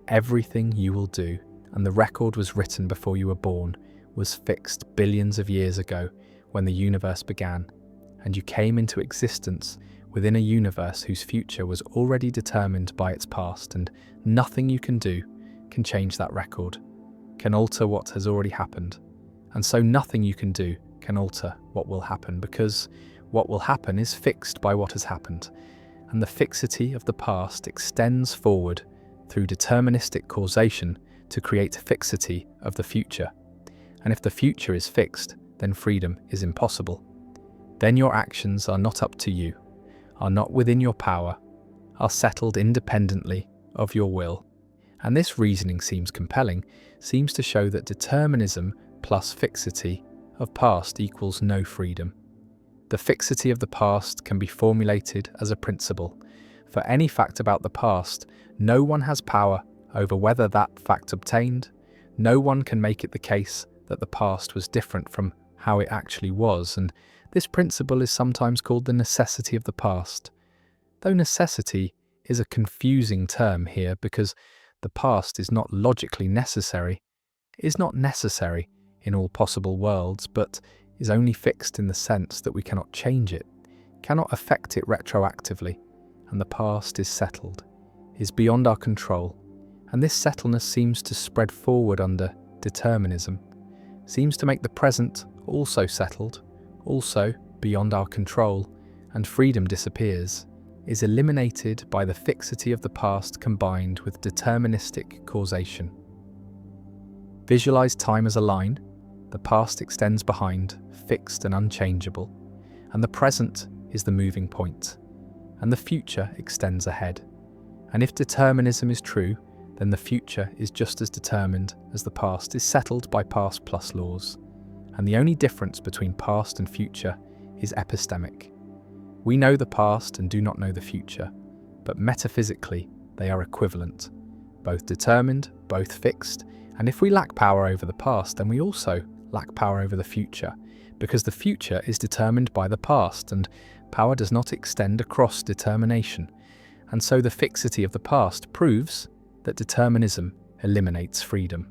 everything you will do, and the record was written before you were born, was fixed billions of years ago when the universe began, and you came into existence within a universe whose future was already determined by its past, and nothing you can do can change that record, can alter what has already happened. And so nothing you can do can alter what will happen, because what will happen is fixed by what has happened, and the fixity of the past extends forward through deterministic causation to create fixity of the future. And if the future is fixed, then freedom is impossible. Then your actions are not up to you, are not within your power, are settled independently of your will. And this reasoning seems compelling, seems to show that determinism plus fixity of past equals no freedom. The fixity of the past can be formulated as a principle. For any fact about the past, no one has power over whether that fact obtained. No one can make it the case that the past was different from how it actually was, and this principle is sometimes called the necessity of the past. Though necessity is a confusing term here, because the past is not logically necessary, is not necessary in all possible worlds, but is only fixed in the sense that we cannot change it, cannot affect it retroactively, and the past is settled, is beyond our control, and this settledness seems to spread forward under determinism, seems to make the present also settled, also beyond our control, and freedom disappears, is eliminated by the fixity of the past combined with deterministic causation. Visualize time as a line. The past extends behind, fixed and unchangeable, and the present is the moving point, and the future extends ahead. And if determinism is true, then the future is just as determined as the past is settled by past plus laws. And the only difference between past and future is epistemic. We know the past and do not know the future, but metaphysically they are equivalent, both determined, both fixed, and if we lack power over the past, then we also lack power over the future, because the future is determined by the past, and Power does not extend across determination, and so the fixity of the past proves that determinism eliminates freedom.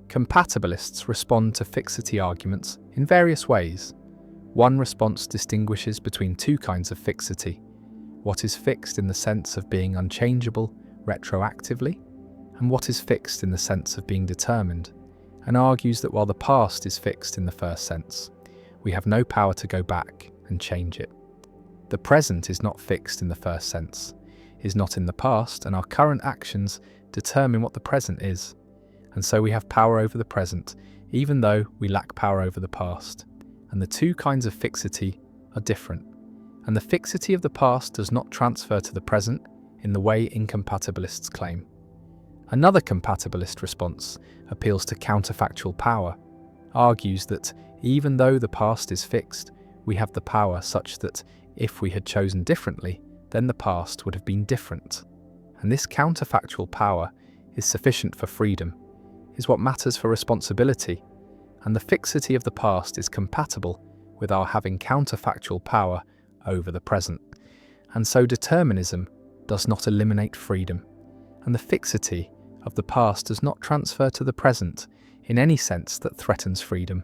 Compatibilists respond to fixity arguments in various ways. One response distinguishes between two kinds of fixity: what is fixed in the sense of being unchangeable retroactively, and what is fixed in the sense of being determined, and argues that while the past is fixed in the first sense, we have no power to go back and change it. The present is not fixed in the first sense, is not in the past, and our current actions determine what the present is. And so we have power over the present, even though we lack power over the past. And the two kinds of fixity are different. And the fixity of the past does not transfer to the present in the way incompatibilists claim. Another compatibilist response appeals to counterfactual power, argues that even though the past is fixed, we have the power such that if we had chosen differently, then the past would have been different. And this counterfactual power is sufficient for freedom, is what matters for responsibility, and the fixity of the past is compatible with our having counterfactual power over the present. And so determinism does not eliminate freedom, and the fixity of the past does not transfer to the present in any sense that threatens freedom.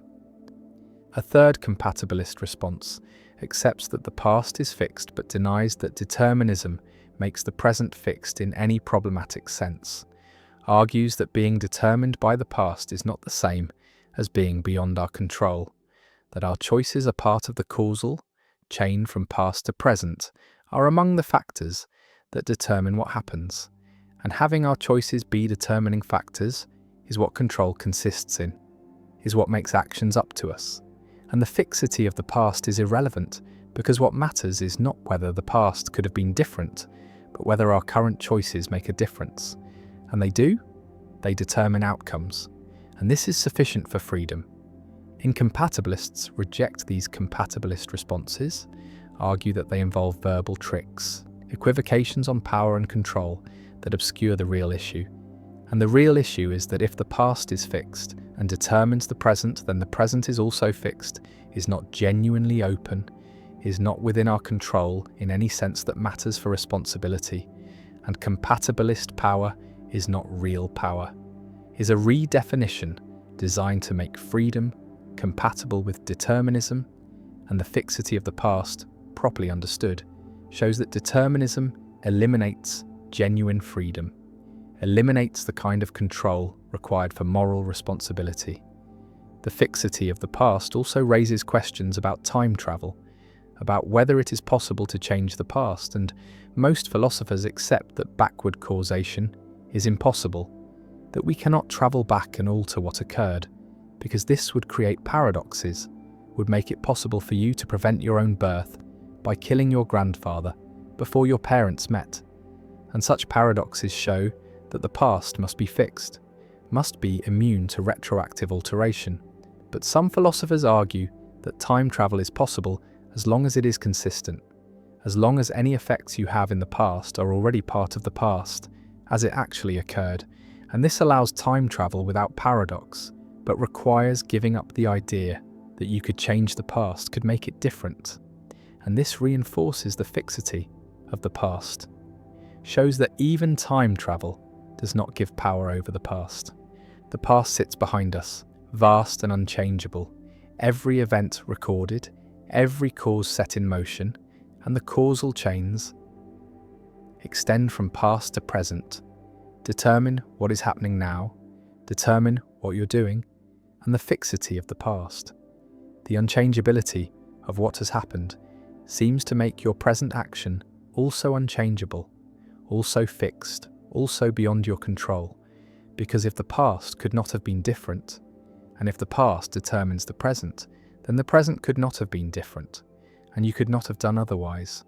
A third compatibilist response accepts that the past is fixed but denies that determinism makes the present fixed in any problematic sense, argues that being determined by the past is not the same as being beyond our control, that our choices are part of the causal chain from past to present, are among the factors that determine what happens, and having our choices be determining factors is what control consists in, is what makes actions up to us. And the fixity of the past is irrelevant, because what matters is not whether the past could have been different, but whether our current choices make a difference. And they do. They determine outcomes. And this is sufficient for freedom. Incompatibilists reject these compatibilist responses, argue that they involve verbal tricks, equivocations on power and control that obscure the real issue. And the real issue is that if the past is fixed and determines the present, then the present is also fixed, is not genuinely open, is not within our control in any sense that matters for responsibility, and compatibilist power is not real power, is a redefinition designed to make freedom compatible with determinism, and the fixity of the past, properly understood, shows that determinism eliminates genuine freedom, eliminates the kind of control required for moral responsibility. The fixity of the past also raises questions about time travel, about whether it is possible to change the past, and most philosophers accept that backward causation is impossible, that we cannot travel back and alter what occurred, because this would create paradoxes, would make it possible for you to prevent your own birth by killing your grandfather before your parents met. And such paradoxes show that the past must be fixed, must be immune to retroactive alteration. But some philosophers argue that time travel is possible as long as it is consistent, as long as any effects you have in the past are already part of the past, as it actually occurred, and this allows time travel without paradox, but requires giving up the idea that you could change the past, could make it different. And this reinforces the fixity of the past, shows that even time travel does not give power over the past. The past sits behind us, vast and unchangeable, every event recorded, every cause set in motion, and the causal chains extend from past to present, determine what is happening now, determine what you're doing, and the fixity of the past. The unchangeability of what has happened seems to make your present action also unchangeable, also fixed, also beyond your control, because if the past could not have been different, and if the past determines the present, then the present could not have been different, and you could not have done otherwise,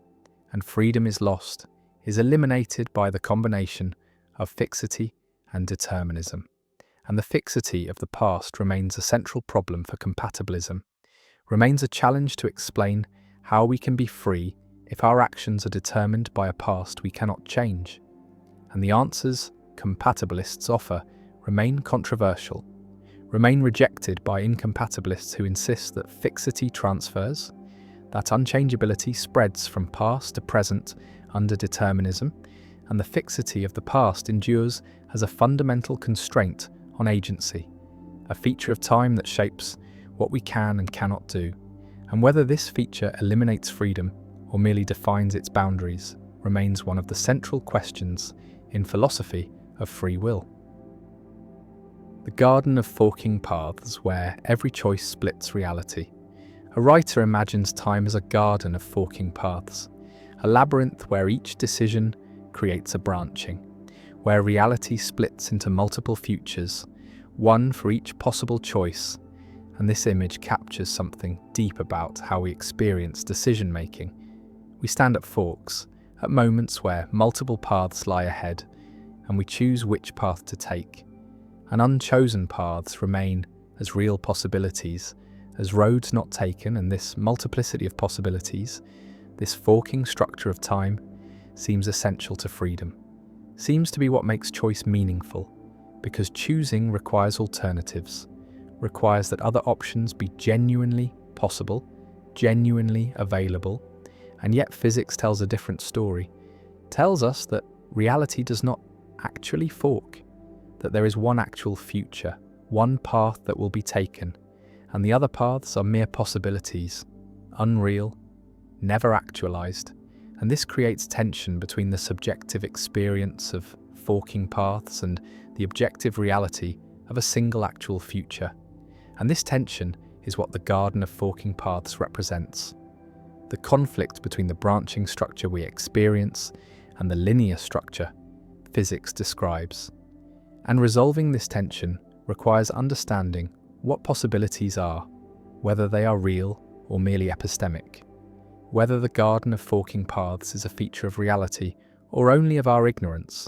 and freedom is lost, is eliminated by the combination of fixity and determinism. And the fixity of the past remains a central problem for compatibilism, remains a challenge to explain how we can be free if our actions are determined by a past we cannot change. And the answers compatibilists offer remain controversial, remain rejected by incompatibilists who insist that fixity transfers, That unchangeability spreads from past to present under determinism, and the fixity of the past endures as a fundamental constraint on agency, a feature of time that shapes what we can and cannot do. And whether this feature eliminates freedom or merely defines its boundaries remains one of the central questions in philosophy of free will. The garden of forking paths where every choice splits reality. A writer imagines time as a garden of forking paths, a labyrinth where each decision creates a branching, where reality splits into multiple futures, one for each possible choice, and this image captures something deep about how we experience decision-making. We stand at forks, at moments where multiple paths lie ahead, and we choose which path to take. And unchosen paths remain as real possibilities, as roads not taken, and this multiplicity of possibilities, this forking structure of time, seems essential to freedom, seems to be what makes choice meaningful, because choosing requires alternatives, requires that other options be genuinely possible, genuinely available, and yet physics tells a different story, tells us that reality does not actually fork, that there is one actual future, one path that will be taken, and the other paths are mere possibilities, unreal, never actualized, and this creates tension between the subjective experience of forking paths and the objective reality of a single actual future. And this tension is what the garden of forking paths represents. The conflict between the branching structure we experience and the linear structure physics describes. And resolving this tension requires understanding what possibilities are, whether they are real or merely epistemic, whether the garden of forking paths is a feature of reality or only of our ignorance.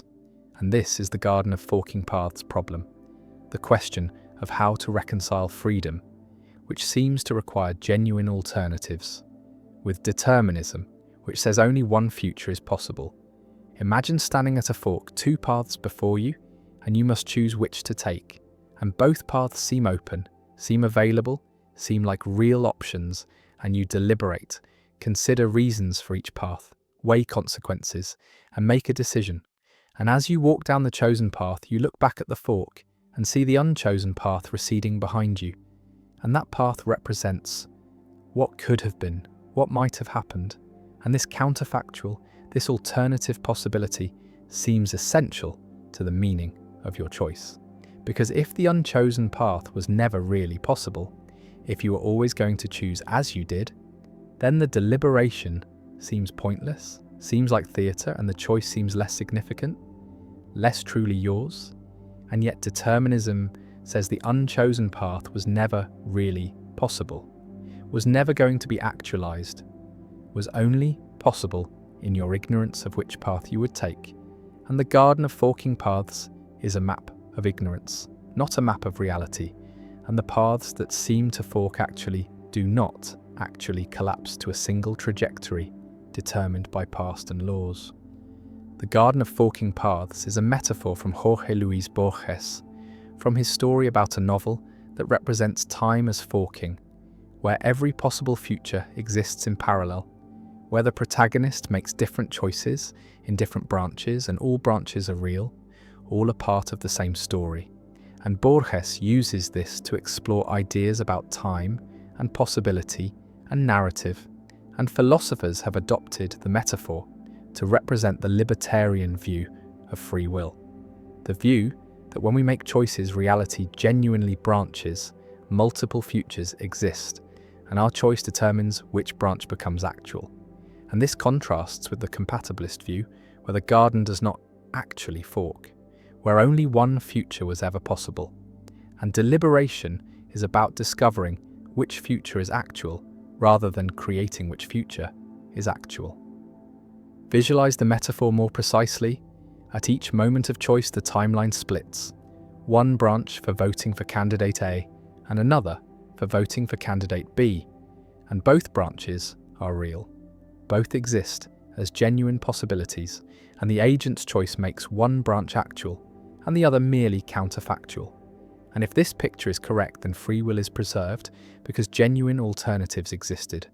And this is the garden of forking paths problem, the question of how to reconcile freedom, which seems to require genuine alternatives, with determinism, which says only one future is possible. Imagine standing at a fork, two paths before you, and you must choose which to take. And both paths seem open, seem available, seem like real options, and you deliberate, consider reasons for each path, weigh consequences, and make a decision. And as you walk down the chosen path, you look back at the fork and see the unchosen path receding behind you. And that path represents what could have been, what might have happened. And this counterfactual, this alternative possibility seems essential to the meaning of your choice. Because if the unchosen path was never really possible, if you were always going to choose as you did, then the deliberation seems pointless, seems like theatre, and the choice seems less significant, less truly yours. And yet determinism says the unchosen path was never really possible, was never going to be actualized, was only possible in your ignorance of which path you would take. And the garden of forking paths is a map of ignorance, not a map of reality, and the paths that seem to fork actually do not actually collapse to a single trajectory determined by past and laws. The garden of forking paths is a metaphor from Jorge Luis Borges, from his story about a novel that represents time as forking, where every possible future exists in parallel, where the protagonist makes different choices in different branches, and all branches are real, all a part of the same story. And Borges uses this to explore ideas about time and possibility and narrative, and philosophers have adopted the metaphor to represent the libertarian view of free will. The view that when we make choices, reality genuinely branches, multiple futures exist, and our choice determines which branch becomes actual. And this contrasts with the compatibilist view, where the garden does not actually fork, where only one future was ever possible. And deliberation is about discovering which future is actual, rather than creating which future is actual. Visualize the metaphor more precisely. At each moment of choice, the timeline splits. One branch for voting for candidate A, and another for voting for candidate B. And both branches are real. Both exist as genuine possibilities, and the agent's choice makes one branch actual, and the other merely counterfactual. And if this picture is correct, then free will is preserved because genuine alternatives existed.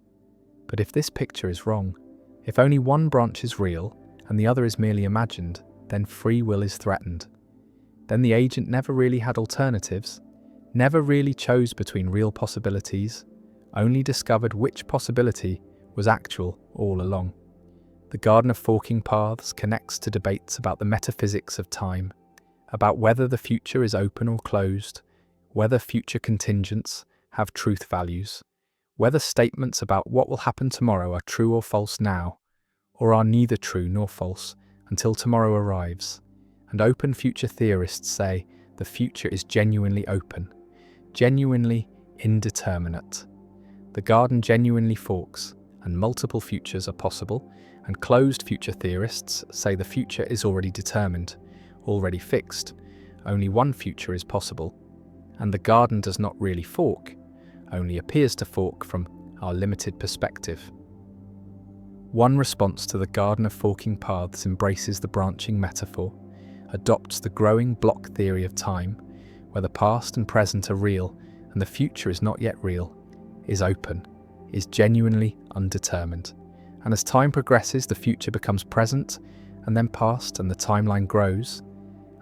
But if this picture is wrong, if only one branch is real and the other is merely imagined, then free will is threatened. Then the agent never really had alternatives, never really chose between real possibilities, only discovered which possibility was actual all along. The Garden of Forking Paths connects to debates about the metaphysics of time, about whether the future is open or closed, whether future contingents have truth values, whether statements about what will happen tomorrow are true or false now, or are neither true nor false until tomorrow arrives. And open future theorists say the future is genuinely open, genuinely indeterminate. The garden genuinely forks, and multiple futures are possible, and closed future theorists say the future is already determined, already fixed, only one future is possible, and the garden does not really fork, only appears to fork from our limited perspective. One response to the Garden of Forking Paths embraces the branching metaphor, adopts the growing block theory of time, where the past and present are real and the future is not yet real, is open, is genuinely undetermined. And as time progresses, the future becomes present and then past, and the timeline grows.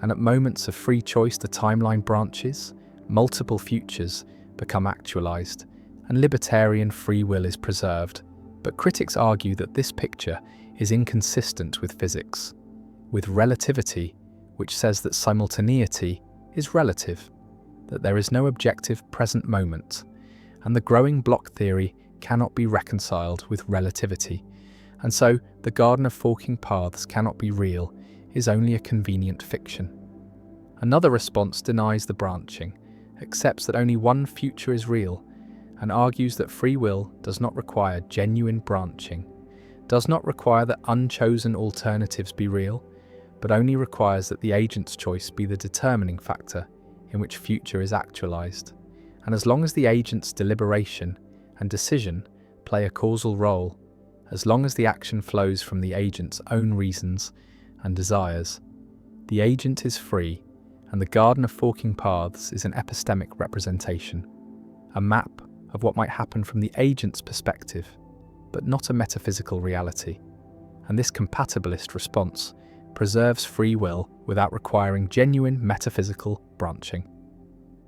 And at moments of free choice, the timeline branches, multiple futures become actualized, and libertarian free will is preserved. But critics argue that this picture is inconsistent with physics, with relativity, which says that simultaneity is relative, that there is no objective present moment, and the growing block theory cannot be reconciled with relativity. And so, the Garden of Forking Paths cannot be real, is only a convenient fiction. Another response denies the branching, accepts that only one future is real, and argues that free will does not require genuine branching, does not require that unchosen alternatives be real, but only requires that the agent's choice be the determining factor in which future is actualized. And as long as the agent's deliberation and decision play a causal role, as long as the action flows from the agent's own reasons and desires, the agent is free, and the Garden of Forking Paths is an epistemic representation, a map of what might happen from the agent's perspective, but not a metaphysical reality. And this compatibilist response preserves free will without requiring genuine metaphysical branching.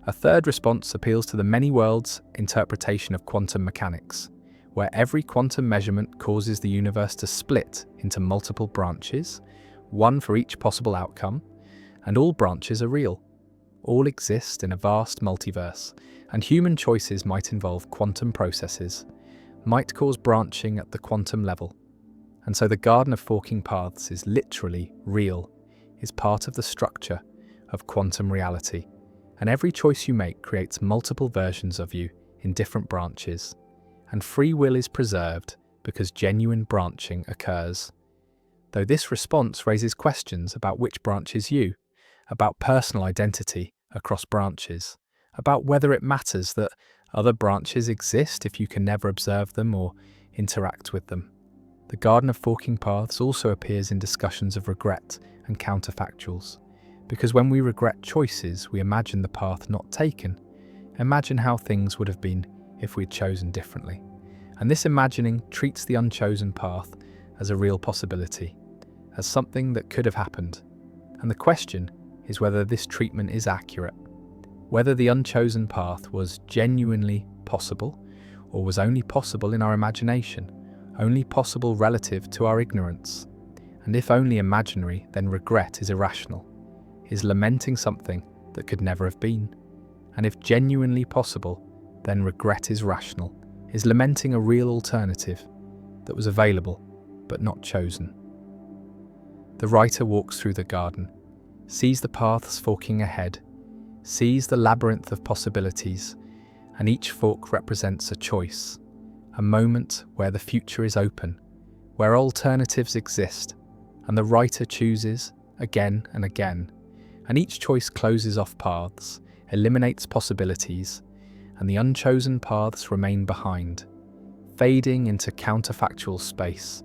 A third response appeals to the many worlds interpretation of quantum mechanics, where every quantum measurement causes the universe to split into multiple branches, one for each possible outcome, and all branches are real. All exist in a vast multiverse, and human choices might involve quantum processes, might cause branching at the quantum level. And so the Garden of Forking Paths is literally real, is part of the structure of quantum reality, and every choice you make creates multiple versions of you in different branches, and free will is preserved because genuine branching occurs. Though this response raises questions about which branch is you, about personal identity across branches, about whether it matters that other branches exist if you can never observe them or interact with them. The Garden of Forking Paths also appears in discussions of regret and counterfactuals, because when we regret choices, we imagine the path not taken, imagine how things would have been if we'd chosen differently. And this imagining treats the unchosen path as a real possibility, as something that could have happened. And the question is whether this treatment is accurate, whether the unchosen path was genuinely possible, or was only possible in our imagination, only possible relative to our ignorance. And if only imaginary, then regret is irrational, is lamenting something that could never have been. And if genuinely possible, then regret is rational, is lamenting a real alternative that was available but not chosen. The writer walks through the garden, sees the paths forking ahead, sees the labyrinth of possibilities, and each fork represents a choice, a moment where the future is open, where alternatives exist, and the writer chooses again and again, and each choice closes off paths, eliminates possibilities, and the unchosen paths remain behind, fading into counterfactual space.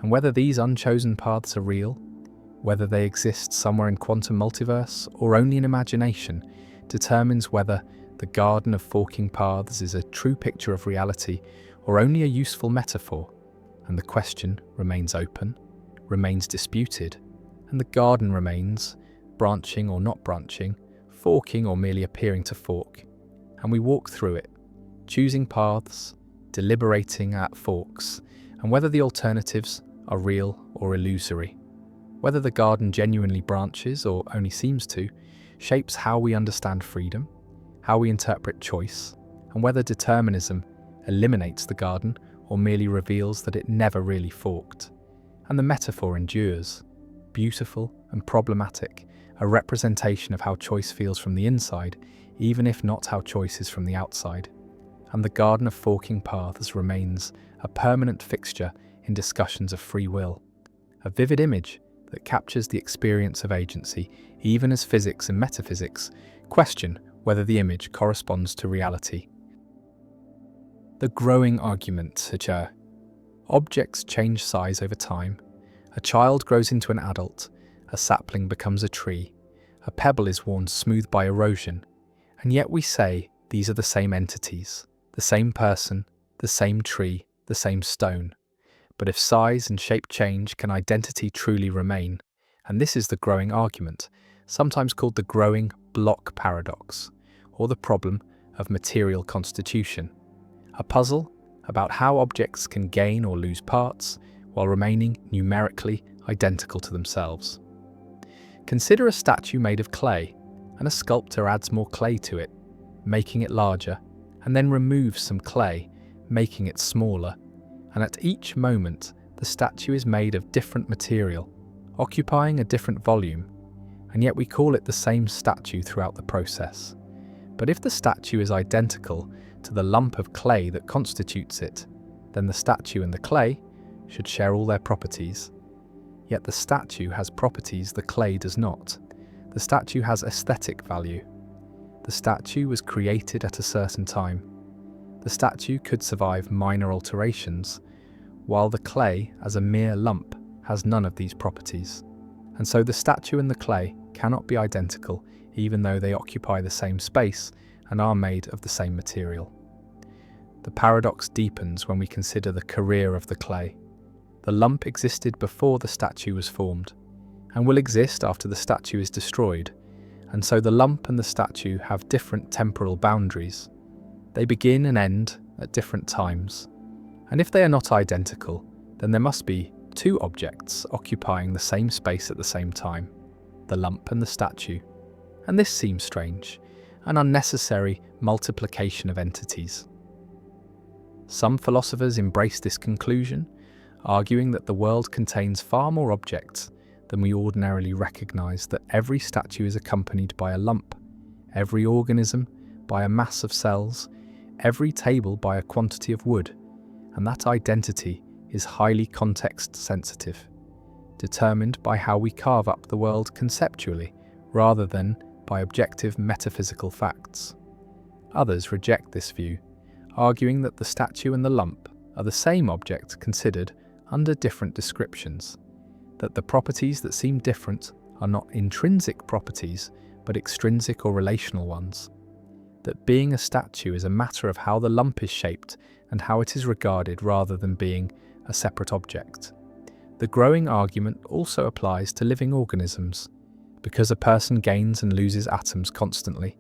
And whether these unchosen paths are real, whether they exist somewhere in quantum multiverse or only in imagination, determines whether the Garden of Forking Paths is a true picture of reality or only a useful metaphor, and the question remains open, remains disputed, and the garden remains branching or not branching, forking or merely appearing to fork, and we walk through it, choosing paths, deliberating at forks, and whether the alternatives are real or illusory. Whether the garden genuinely branches or only seems to, shapes how we understand freedom, how we interpret choice, and whether determinism eliminates the garden or merely reveals that it never really forked. And the metaphor endures, beautiful and problematic, a representation of how choice feels from the inside, even if not how choice is from the outside. And the garden of forking paths remains a permanent fixture in discussions of free will, a vivid image that captures the experience of agency, even as physics and metaphysics question whether the image corresponds to reality. The growing argument, objects change size over time. A child grows into an adult, a sapling becomes a tree, a pebble is worn smooth by erosion, and yet we say these are the same entities, the same person, the same tree, the same stone. But if size and shape change, can identity truly remain? And this is the growing argument, sometimes called the growing block paradox, or the problem of material constitution. A puzzle about how objects can gain or lose parts while remaining numerically identical to themselves. Consider a statue made of clay, and a sculptor adds more clay to it, making it larger, and then removes some clay, making it smaller. And at each moment, the statue is made of different material, occupying a different volume, and yet we call it the same statue throughout the process. But if the statue is identical to the lump of clay that constitutes it, then the statue and the clay should share all their properties. Yet the statue has properties the clay does not. The statue has aesthetic value. The statue was created at a certain time. The statue could survive minor alterations, while the clay, as a mere lump, has none of these properties. And so the statue and the clay cannot be identical, even though they occupy the same space and are made of the same material. The paradox deepens when we consider the career of the clay. The lump existed before the statue was formed, and will exist after the statue is destroyed, and so the lump and the statue have different temporal boundaries. They begin and end at different times, and if they are not identical, then there must be two objects occupying the same space at the same time, the lump and the statue. And this seems strange, an unnecessary multiplication of entities. Some philosophers embrace this conclusion, arguing that the world contains far more objects than we ordinarily recognize, that every statue is accompanied by a lump, every organism by a mass of cells, every table by a quantity of wood, and that identity is highly context-sensitive, determined by how we carve up the world conceptually, rather than by objective metaphysical facts. Others reject this view, arguing that the statue and the lump are the same object considered under different descriptions, that the properties that seem different are not intrinsic properties, but extrinsic or relational ones, that being a statue is a matter of how the lump is shaped and how it is regarded rather than being a separate object. The growing argument also applies to living organisms. Because a person gains and loses atoms constantly,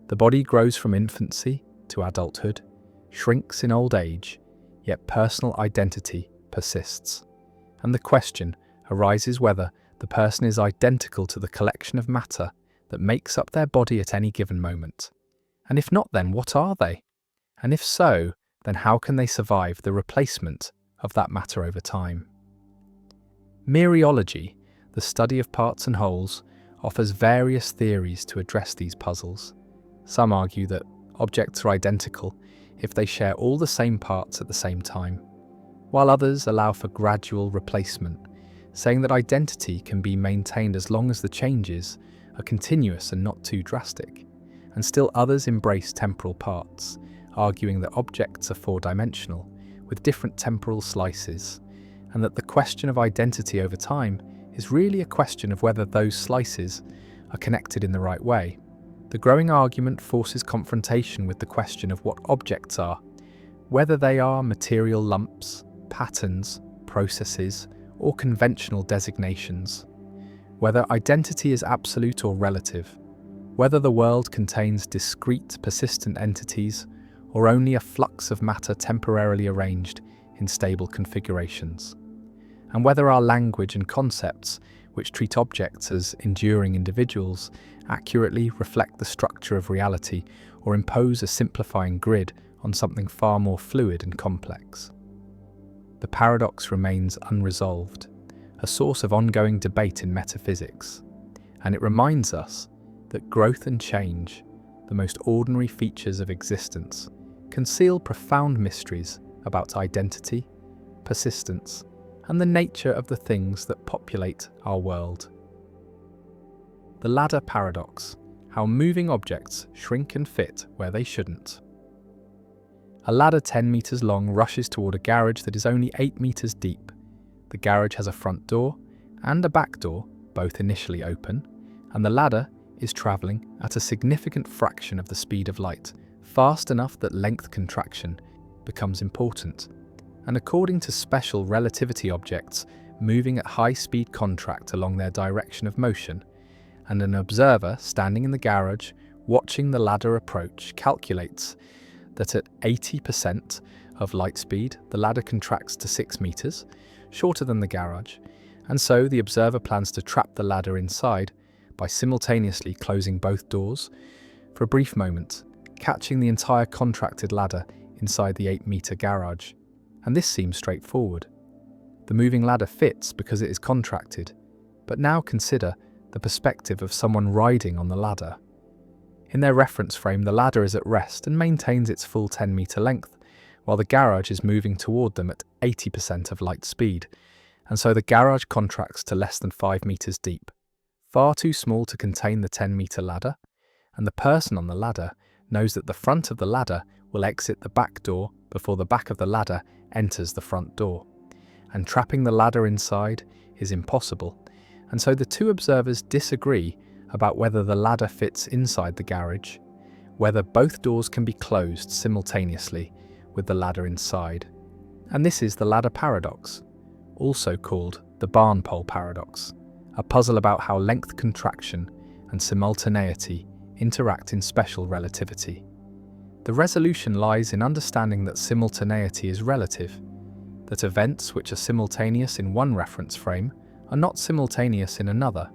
the body grows from infancy to adulthood, shrinks in old age, yet personal identity persists. And the question arises whether the person is identical to the collection of matter that makes up their body at any given moment. And if not, then what are they? And if so, then how can they survive the replacement of that matter over time? Mereology, the study of parts and wholes, offers various theories to address these puzzles. Some argue that objects are identical if they share all the same parts at the same time, while others allow for gradual replacement, saying that identity can be maintained as long as the changes are continuous and not too drastic. And still others embrace temporal parts, arguing that objects are four-dimensional, with different temporal slices, and that the question of identity over time is really a question of whether those slices are connected in the right way. The growing argument forces confrontation with the question of what objects are, Whether they are material lumps, patterns, processes, or conventional designations, whether identity is absolute or relative, whether the world contains discrete, persistent entities or only a flux of matter temporarily arranged in stable configurations, and whether our language and concepts, which treat objects as enduring individuals, accurately reflect the structure of reality or impose a simplifying grid on something far more fluid and complex. The paradox remains unresolved, a source of ongoing debate in metaphysics, and it reminds us that growth and change, the most ordinary features of existence, conceal profound mysteries about identity, persistence, and the nature of the things that populate our world. The ladder paradox: how moving objects shrink and fit where they shouldn't. A ladder 10 meters long rushes toward a garage that is only 8 meters deep. The garage has a front door and a back door, both initially open, and the ladder is traveling at a significant fraction of the speed of light, fast enough that length contraction becomes important. And according to special relativity objects moving at high speed contract along their direction of motion, and an observer standing in the garage watching the ladder approach calculates that at 80% of light speed, the ladder contracts to 6 meters, shorter than the garage, and so the observer plans to trap the ladder inside by simultaneously closing both doors for a brief moment, catching the entire contracted ladder inside the 8-meter garage. And this seems straightforward. The moving ladder fits because it is contracted, but now consider the perspective of someone riding on the ladder. In their reference frame, the ladder is at rest and maintains its full 10-meter length, while the garage is moving toward them at 80% of light speed, and so the garage contracts to less than 5 meters deep, far too small to contain the 10-meter ladder, and the person on the ladder knows that the front of the ladder will exit the back door before the back of the ladder enters the front door, and trapping the ladder inside is impossible, and so the two observers disagree about whether the ladder fits inside the garage, whether both doors can be closed simultaneously with the ladder inside. And this is the ladder paradox, also called the barn pole paradox, a puzzle about how length contraction and simultaneity interact in special relativity. The resolution lies in understanding that simultaneity is relative, that events which are simultaneous in one reference frame are not simultaneous in another,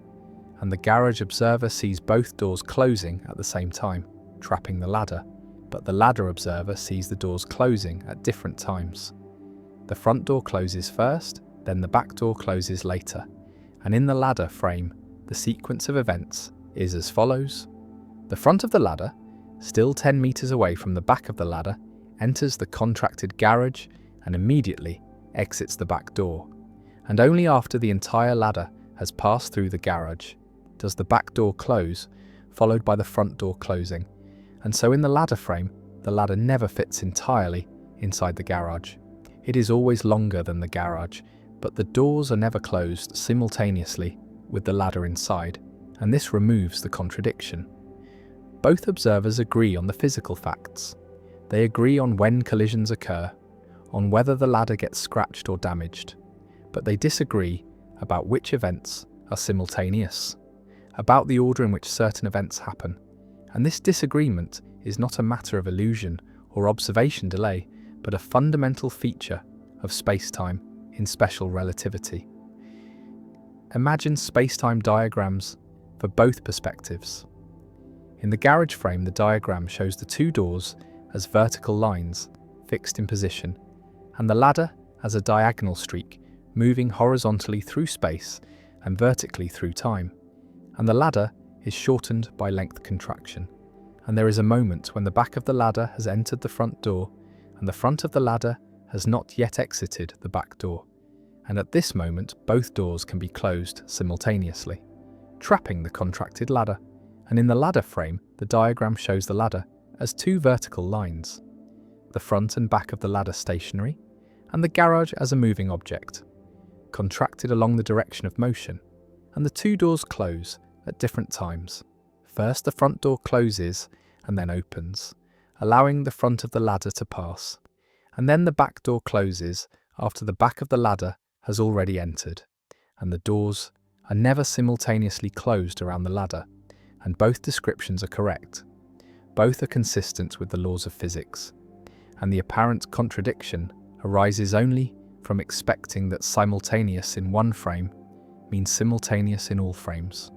and the garage observer sees both doors closing at the same time, trapping the ladder, but the ladder observer sees the doors closing at different times. The front door closes first, then the back door closes later, and in the ladder frame, the sequence of events is as follows. The front of the ladder, still 10 meters away from the back of the ladder, enters the contracted garage and immediately exits the back door, and only after the entire ladder has passed through the garage does the back door close, followed by the front door closing, and so in the ladder frame, the ladder never fits entirely inside the garage. It is always longer than the garage, but the doors are never closed simultaneously with the ladder inside, and this removes the contradiction. Both observers agree on the physical facts. They agree on when collisions occur, on whether the ladder gets scratched or damaged, but they disagree about which events are simultaneous, about the order in which certain events happen, and this disagreement is not a matter of illusion or observation delay, but a fundamental feature of space-time in special relativity. Imagine space-time diagrams for both perspectives. In the garage frame, the diagram shows the two doors as vertical lines fixed in position, and the ladder as a diagonal streak moving horizontally through space and vertically through time. And the ladder is shortened by length contraction, and there is a moment when the back of the ladder has entered the front door and the front of the ladder has not yet exited the back door, and at this moment both doors can be closed simultaneously, trapping the contracted ladder. And in the ladder frame, the diagram shows the ladder as two vertical lines, the front and back of the ladder stationary, and the garage as a moving object, contracted along the direction of motion, and the two doors close at different times. First, the front door closes and then opens, allowing the front of the ladder to pass, And then the back door closes after the back of the ladder has already entered, and the doors are never simultaneously closed around the ladder, and both descriptions are correct. Both are consistent with the laws of physics, and the apparent contradiction arises only from expecting that simultaneous in one frame means simultaneous in all frames,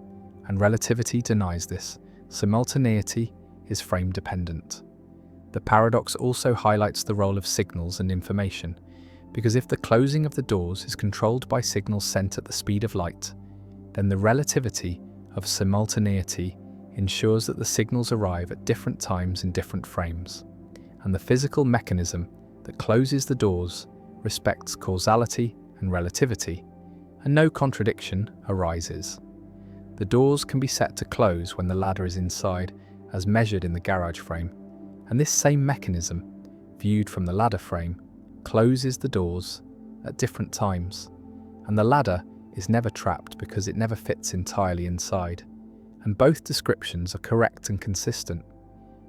and relativity denies this. Simultaneity is frame dependent. The paradox also highlights the role of signals and information, because if the closing of the doors is controlled by signals sent at the speed of light, then the relativity of simultaneity ensures that the signals arrive at different times in different frames, and the physical mechanism that closes the doors respects causality and relativity, and no contradiction arises. The doors can be set to close when the ladder is inside, as measured in the garage frame, and this same mechanism, viewed from the ladder frame, closes the doors at different times, and the ladder is never trapped because it never fits entirely inside, and both descriptions are correct and consistent.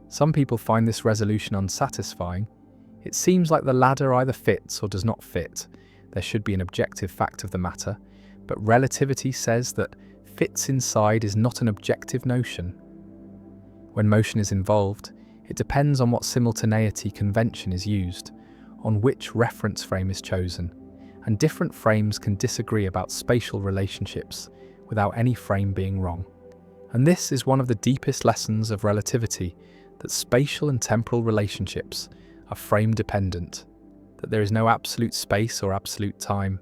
Some people find this resolution unsatisfying. It seems like the ladder either fits or does not fit. There should be an objective fact of the matter, but relativity says that fits inside is not an objective notion. When motion is involved, it depends on what simultaneity convention is used, on which reference frame is chosen, and different frames can disagree about spatial relationships without any frame being wrong. And this is one of the deepest lessons of relativity, that spatial and temporal relationships are frame dependent, that there is no absolute space or absolute time,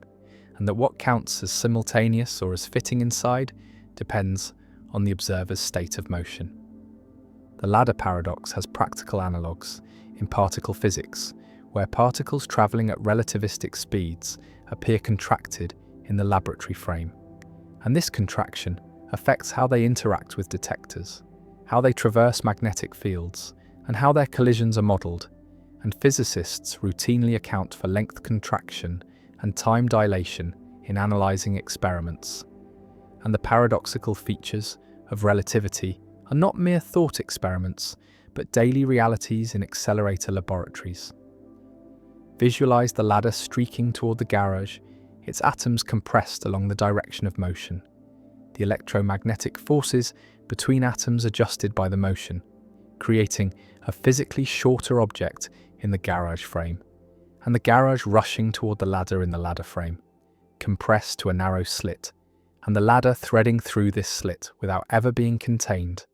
and that what counts as simultaneous or as fitting inside depends on the observer's state of motion. The ladder paradox has practical analogues in particle physics, where particles travelling at relativistic speeds appear contracted in the laboratory frame. And this contraction affects how they interact with detectors, how they traverse magnetic fields, and how their collisions are modelled. And physicists routinely account for length contraction and time dilation in analysing experiments. And the paradoxical features of relativity are not mere thought experiments, but daily realities in accelerator laboratories. Visualize the ladder streaking toward the garage, its atoms compressed along the direction of motion. The electromagnetic forces between atoms adjusted by the motion, creating a physically shorter object in the garage frame, and the garage rushing toward the ladder in the ladder frame, compressed to a narrow slit, and the ladder threading through this slit without ever being contained.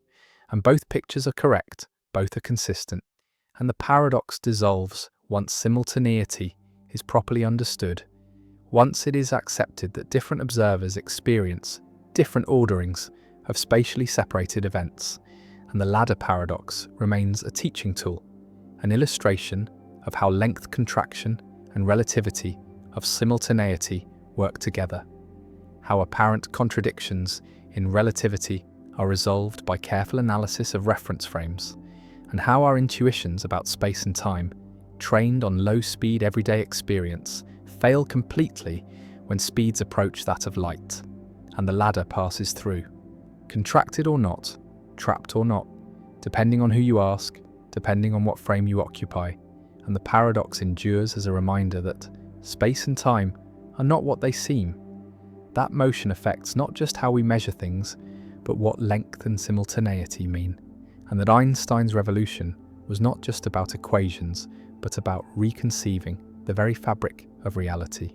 And both pictures are correct, both are consistent, and the paradox dissolves once simultaneity is properly understood, once it is accepted that different observers experience different orderings of spatially separated events, and the ladder paradox remains a teaching tool, an illustration of how length contraction and relativity of simultaneity work together, how apparent contradictions in relativity are resolved by careful analysis of reference frames, and how our intuitions about space and time, trained on low-speed everyday experience, fail completely when speeds approach that of light, and the ladder passes through, contracted or not, trapped or not, depending on who you ask, depending on what frame you occupy, and the paradox endures as a reminder that space and time are not what they seem. That motion affects not just how we measure things, but what length and simultaneity mean, and that Einstein's revolution was not just about equations, but about reconceiving the very fabric of reality.